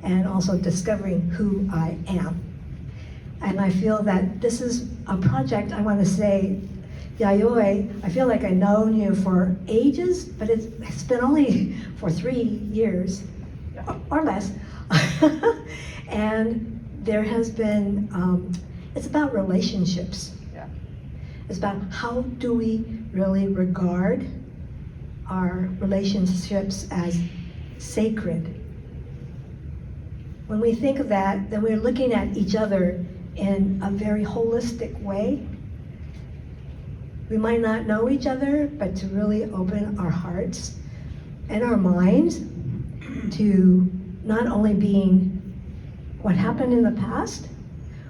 and also discovering who I am. And I feel that this is a project, I want to say, Yayoi, I feel like I've known you for ages, but it's been only for 3 years. or less. And there has been, it's about relationships. Yeah. It's about how do we really regard our relationships as sacred. When we think of that, then we're looking at each other in a very holistic way. We might not know each other, but to really open our hearts and our minds to not only being what happened in the past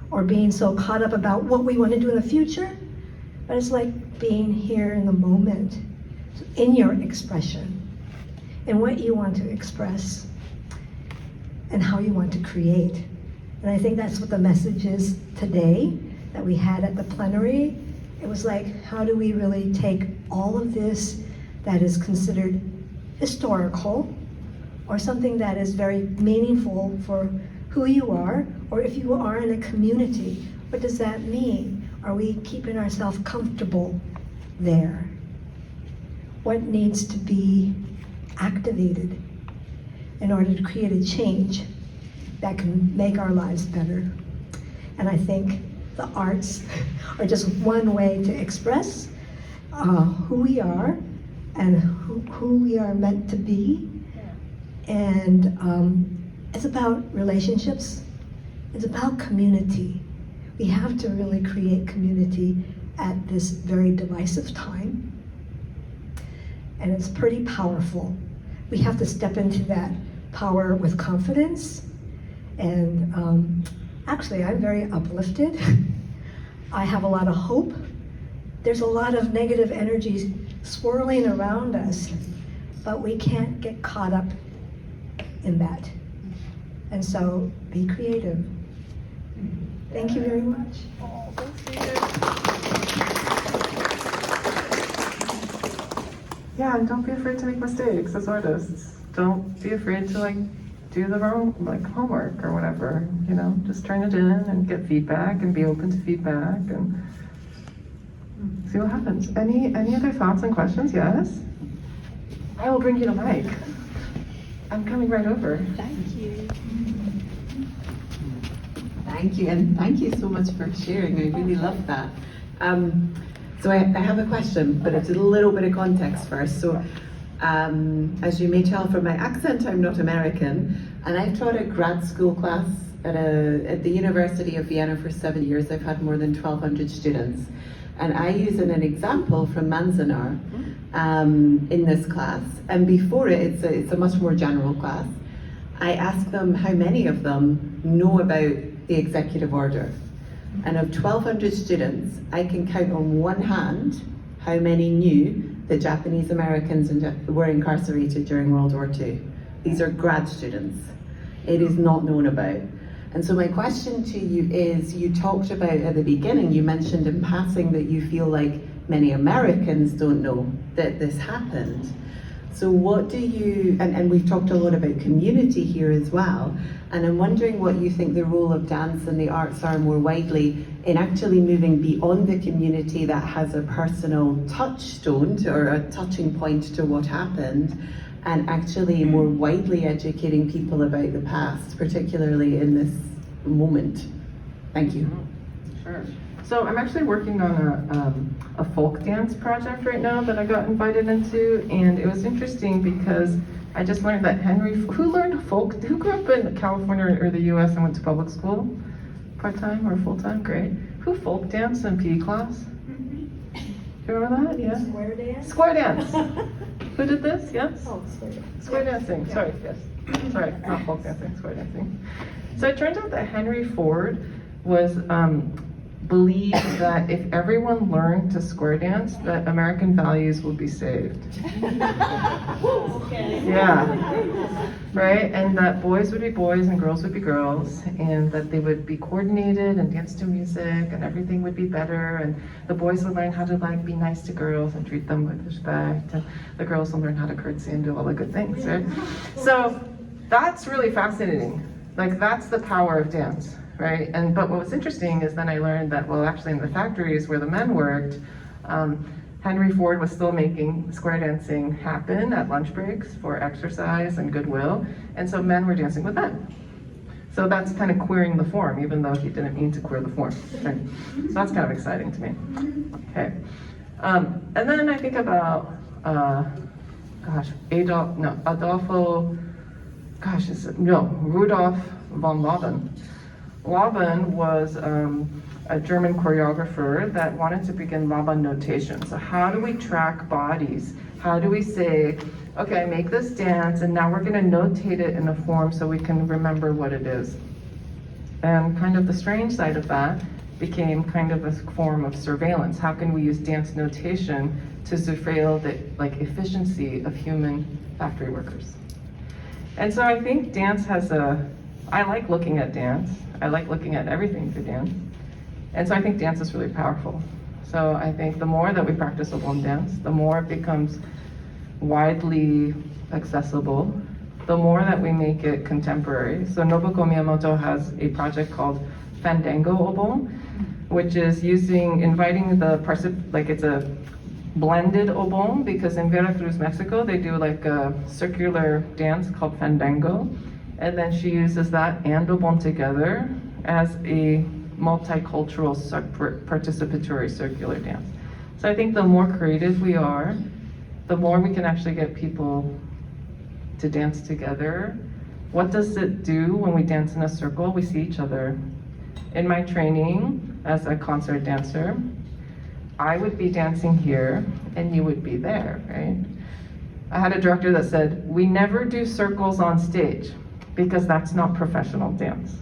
or being so caught up about what we want to do in the future, but it's like being here in the moment, in your expression, and what you want to express, and how you want to create. And I think that's what the message is today that we had at the plenary. It was like, how do we really take all of this that is considered historical or something that is very meaningful for who you are, or if you are in a community, what does that mean? Are we keeping ourselves comfortable there? What needs to be activated in order to create a change that can make our lives better? And I think the arts are just one way to express who we are and who we are meant to be. And it's about relationships. It's about community. We have to really create community at this very divisive time. And it's pretty powerful. We have to step into that power with confidence. And actually, I'm very uplifted. I have a lot of hope. There's a lot of negative energies swirling around us, but we can't get caught up in that. And so be creative. Thank you very much. Oh, thanks, yeah, and don't be afraid to make mistakes as artists. Don't be afraid to do the wrong homework or whatever. Just turn it in and get feedback and be open to feedback and see what happens. Any other thoughts and questions? Yes? I will bring you the mic. I'm coming right over. Thank you. Thank you, and thank you so much for sharing. I really love that. So I have a question, but it's a little bit of context first. So as you may tell from my accent, I'm not American, and I've taught a grad school class at the University of Vienna for 7 years. I've had more than 1,200 students. And I use an example from Manzanar in this class. And before it's a much more general class. I ask them how many of them know about the executive order. And of 1,200 students, I can count on one hand how many knew that Japanese Americans were incarcerated during World War II. These are grad students. It is not known about. And so my question to you is, you talked about at the beginning, you mentioned in passing that you feel like many Americans don't know that this happened. So what do you, and we've talked a lot about community here as well, and I'm wondering what you think the role of dance and the arts are more widely in actually moving beyond the community that has a personal touchstone or a touching point to what happened, and actually more widely educating people about the past, particularly in this moment. Thank you. Sure. So I'm actually working on a folk dance project right now that I got invited into, and it was interesting because I just learned that who grew up in California or the US and went to public school? Part-time or full-time? Great. Who folk danced in PE class? You remember that? Yeah? Square dance? Square dance. Who did this? Yes? Oh, square dance. Square dancing, sorry, yes. Sorry, not folk dancing, square dancing. So it turns out that Henry Ford was believed that if everyone learned to square dance, that American values would be saved. Yeah, right? And that boys would be boys and girls would be girls, and that they would be coordinated and dance to music, and everything would be better, and the boys would learn how to be nice to girls and treat them with respect, and the girls would learn how to curtsy and do all the good things, right? So that's really fascinating. That's the power of dance. Right, but what was interesting is then I learned that, well, actually in the factories where the men worked, Henry Ford was still making square dancing happen at lunch breaks for exercise and goodwill, and so men were dancing with men. So that's kind of queering the form, even though he didn't mean to queer the form. Okay. So that's kind of exciting to me. Okay. And then I think about, Rudolf von Laban. Laban was a German choreographer that wanted to begin Laban notation. So how do we track bodies? How do we say, okay, I make this dance and now we're gonna notate it in a form so we can remember what it is. And kind of the strange side of that became kind of a form of surveillance. How can we use dance notation to surveil the efficiency of human factory workers? And so I think dance has I like looking at dance. I like looking at everything through dance. And so I think dance is really powerful. So I think the more that we practice Obon dance, the more it becomes widely accessible, the more that we make it contemporary. So Nobuko Miyamoto has a project called Fandango Obon, which is inviting it's a blended Obon, because in Veracruz, Mexico, they do like a circular dance called Fandango. And then she uses that and Obon together as a multicultural, participatory circular dance. So I think the more creative we are, the more we can actually get people to dance together. What does it do when we dance in a circle? We see each other. In my training as a concert dancer, I would be dancing here and you would be there, right? I had a director that said, we never do circles on stage because that's not professional dance.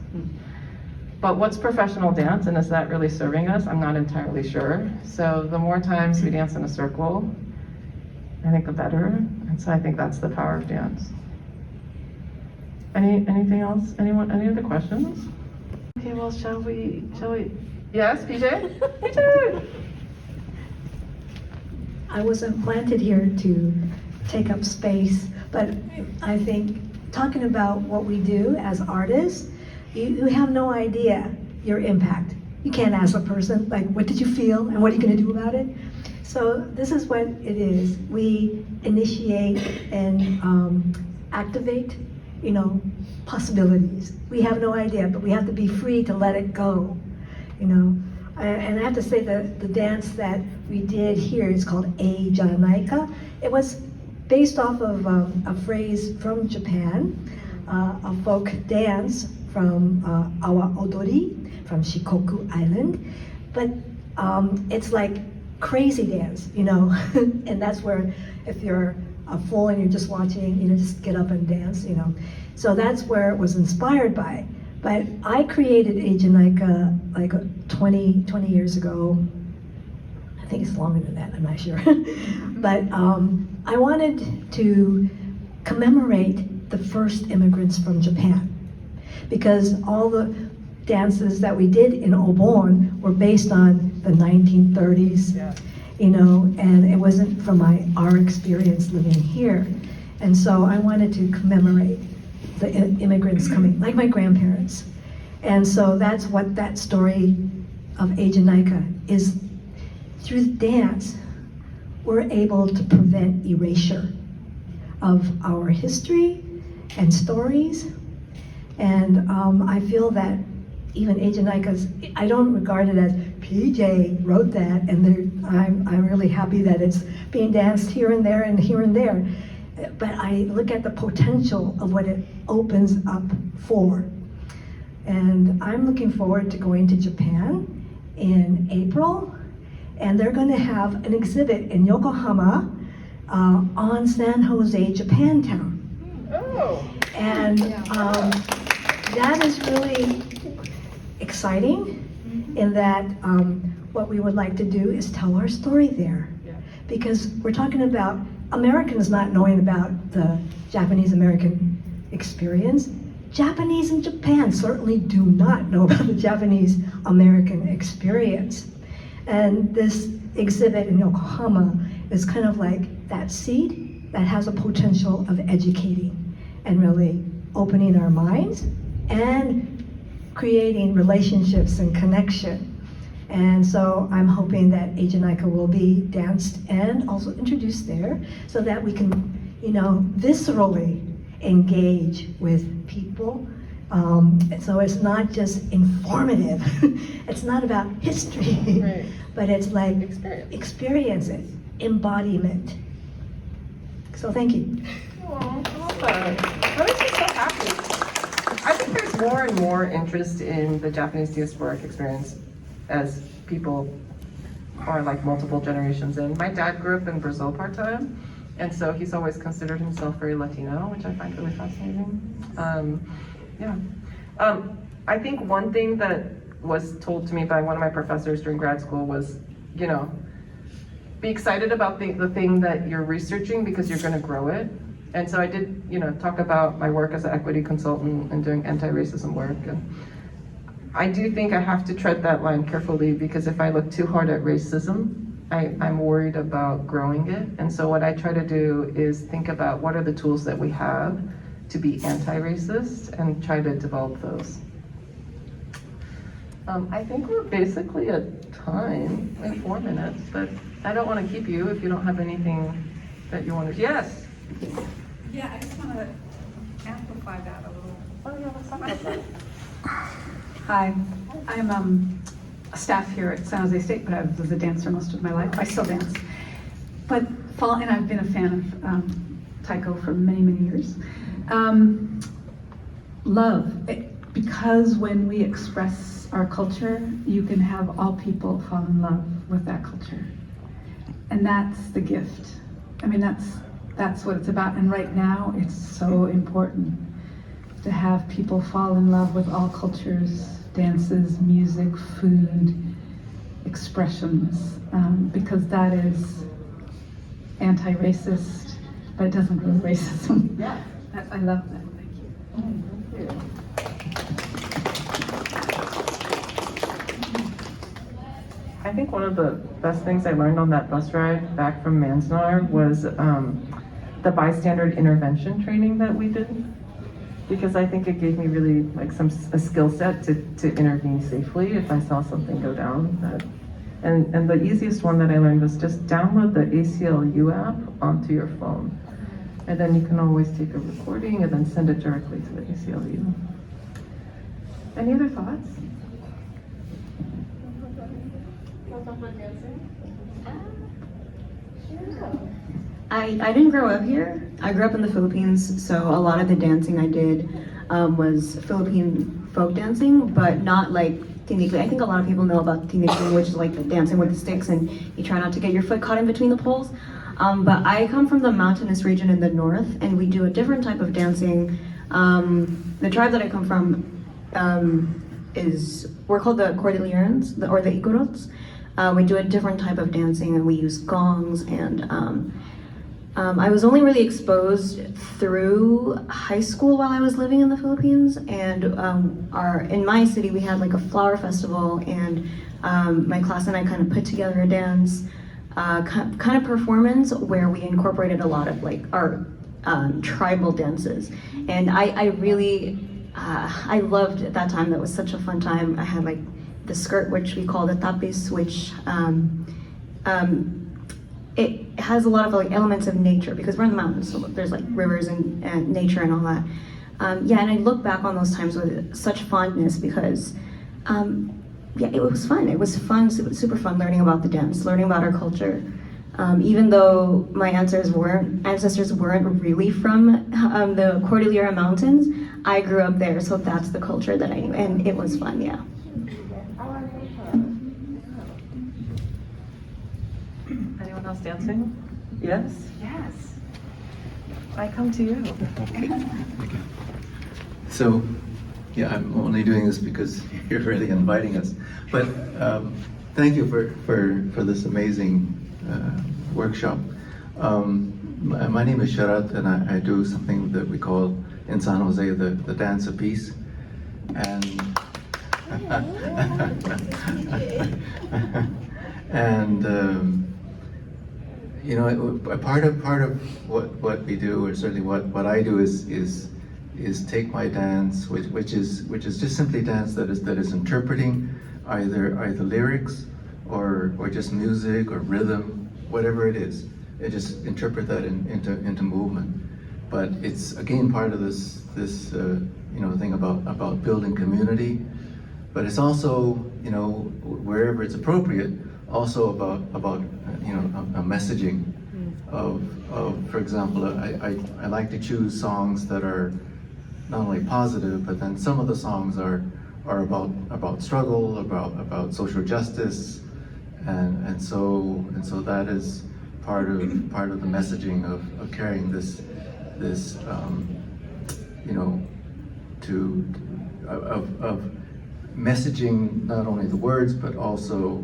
But what's professional dance, and is that really serving us? I'm not entirely sure. So the more times we dance in a circle, I think the better. And so I think that's the power of dance. Anything else? Anyone? Any other questions? Okay, well, shall we? Yes, PJ? PJ! I wasn't planted here to take up space, but I think talking about what we do as artists, you have no idea your impact. You can't ask a person, like, what did you feel and what are you gonna do about it? So this is what it is. We initiate and activate, possibilities. We have no idea, but we have to be free to let it go, And I have to say that the dance that we did here is called A Janaika. It was based off of a phrase from Japan, a folk dance from Awa Odori from Shikoku Island. But it's like crazy dance, and that's where if you're a fool and you're just watching, just get up and dance, So that's where it was inspired by. But I created A Janaika like 20 years ago. I think it's longer than that, I'm not sure. But I wanted to commemorate the first immigrants from Japan, because all the dances that we did in Obon were based on the 1930s, and it wasn't from our experience living here. And so I wanted to commemorate the immigrants coming, like my grandparents. And so that's what that story of A Janaika is. Through dance, we're able to prevent erasure of our history and stories. And I feel that even A Janaika's, I don't regard it as PJ wrote that, and I'm really happy that it's being danced here and there and here and there. But I look at the potential of what it opens up for. And I'm looking forward to going to Japan in April, and they're going to have an exhibit in Yokohama on San Jose, Japantown. Oh. And that is really exciting in that what we would like to do is tell our story there. Because we're talking about Americans not knowing about the Japanese-American experience. Japanese in Japan certainly do not know about the Japanese-American experience. And this exhibit in Yokohama is kind of like that seed that has a potential of educating and really opening our minds and creating relationships and connection. And so I'm hoping that Ajanika will be danced and also introduced there so that we can, viscerally engage with people. So it's not just informative. It's not about history, Right. but it's like Experience. it, embodiment. So thank you. Aw, I love that. That makes me so happy. I think there's more and more interest in the Japanese diasporic experience as people are like multiple generations in. My dad grew up in Brazil part-time, and so he's always considered himself very Latino, which I find really fascinating. I think one thing that was told to me by one of my professors during grad school was, be excited about the thing that you're researching because you're going to grow it. And so I did, talk about my work as an equity consultant and doing anti-racism work. And I do think I have to tread that line carefully because if I look too hard at racism, I'm worried about growing it. And so what I try to do is think about what are the tools that we have to be anti-racist and try to develop those. I think we're basically at time, like 4 minutes, but I don't want to keep you if you don't have anything that you want to. Yes. Yeah, I just want to amplify that a little. Oh yeah, let's talk about that. Hi, I'm a staff here at San Jose State, but I was a dancer most of my life. I still dance. And I've been a fan of taiko for many, many years. Love, because when we express our culture, you can have all people fall in love with that culture. And that's the gift. I mean, that's what it's about. And right now, it's so important to have people fall in love with all cultures, dances, music, food, expressions, because that is anti-racist, but it doesn't grow racism. Yeah. I love that. Thank you. I think one of the best things I learned on that bus ride back from Manzanar was the bystander intervention training that we did, because I think it gave me really like a skill set to intervene safely if I saw something go down. And the easiest one that I learned was just download the ACLU app onto your phone, and then you can always take a recording and then send it directly to the ACLU. Any other thoughts? I didn't grow up here. I grew up in the Philippines, so a lot of the dancing I did was Philippine folk dancing, but not like tinikling. I think a lot of people know about tinikling, which is like the dancing with the sticks and you try not to get your foot caught in between the poles. But I come from the mountainous region in the north, and we do a different type of dancing. The tribe that I come from we're called the Cordillerans, or the Igorots. We do a different type of dancing, and we use gongs, and I was only really exposed through high school while I was living in the Philippines, and in my city we had like a flower festival, and my class and I kind of put together a dance kind of performance where we incorporated a lot of like our tribal dances, and I really I loved at that time. That was such a fun time. I had like the skirt, which we call the tapis, which it has a lot of like elements of nature because we're in the mountains, so there's like rivers and nature and all that. Yeah, and I look back on those times with such fondness because yeah, it was fun. It was fun, super fun learning about the dance, learning about our culture. Even though my ancestors weren't really from the Cordillera Mountains, I grew up there, so that's the culture that I knew, and it was fun, yeah. Anyone else dancing? Yes? Yes. I come to you. So, yeah, I'm only doing this because you're really inviting us. But thank you for this amazing workshop. My name is Sharat, and I do something that we call in San Jose the dance of peace. And you know, part of what we do, or certainly what I do, is take my dance, which is just simply dance that is interpreting either lyrics or just music or rhythm, whatever it is. They just interpret that into movement. But it's again part of this thing about building community. But it's also, wherever it's appropriate, also about a messaging of for example, I like to choose songs that are not only positive, but then some of the songs are about struggle, about social justice, and so that is part of the messaging of carrying this of messaging not only the words but also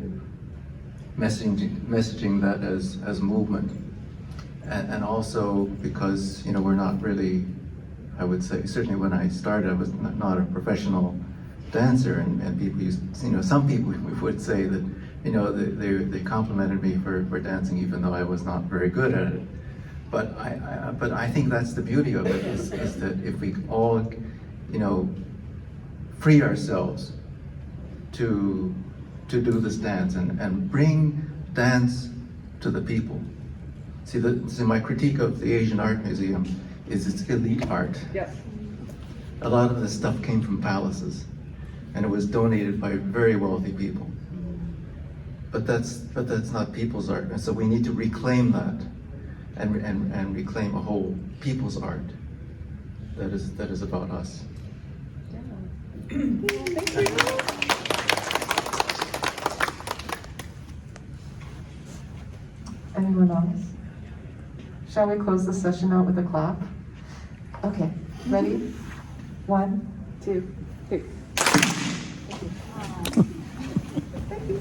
messaging that as movement, and also because we're not really, I would say, certainly when I started I was not a professional dancer, and people used, some people would say that they complimented me for dancing even though I was not very good at it. But I think that's the beauty of it, is that if we all free ourselves to do this dance and bring dance to the people. See, my critique of the Asian Art Museum is it's elite art. Yes. A lot of this stuff came from palaces, and it was donated by very wealthy people. But that's not people's art, and so we need to reclaim that, and reclaim a whole people's art that is about us. Anyone else? Shall we close the session out with a clap? Okay, ready? 1, 2, 3. Thank you.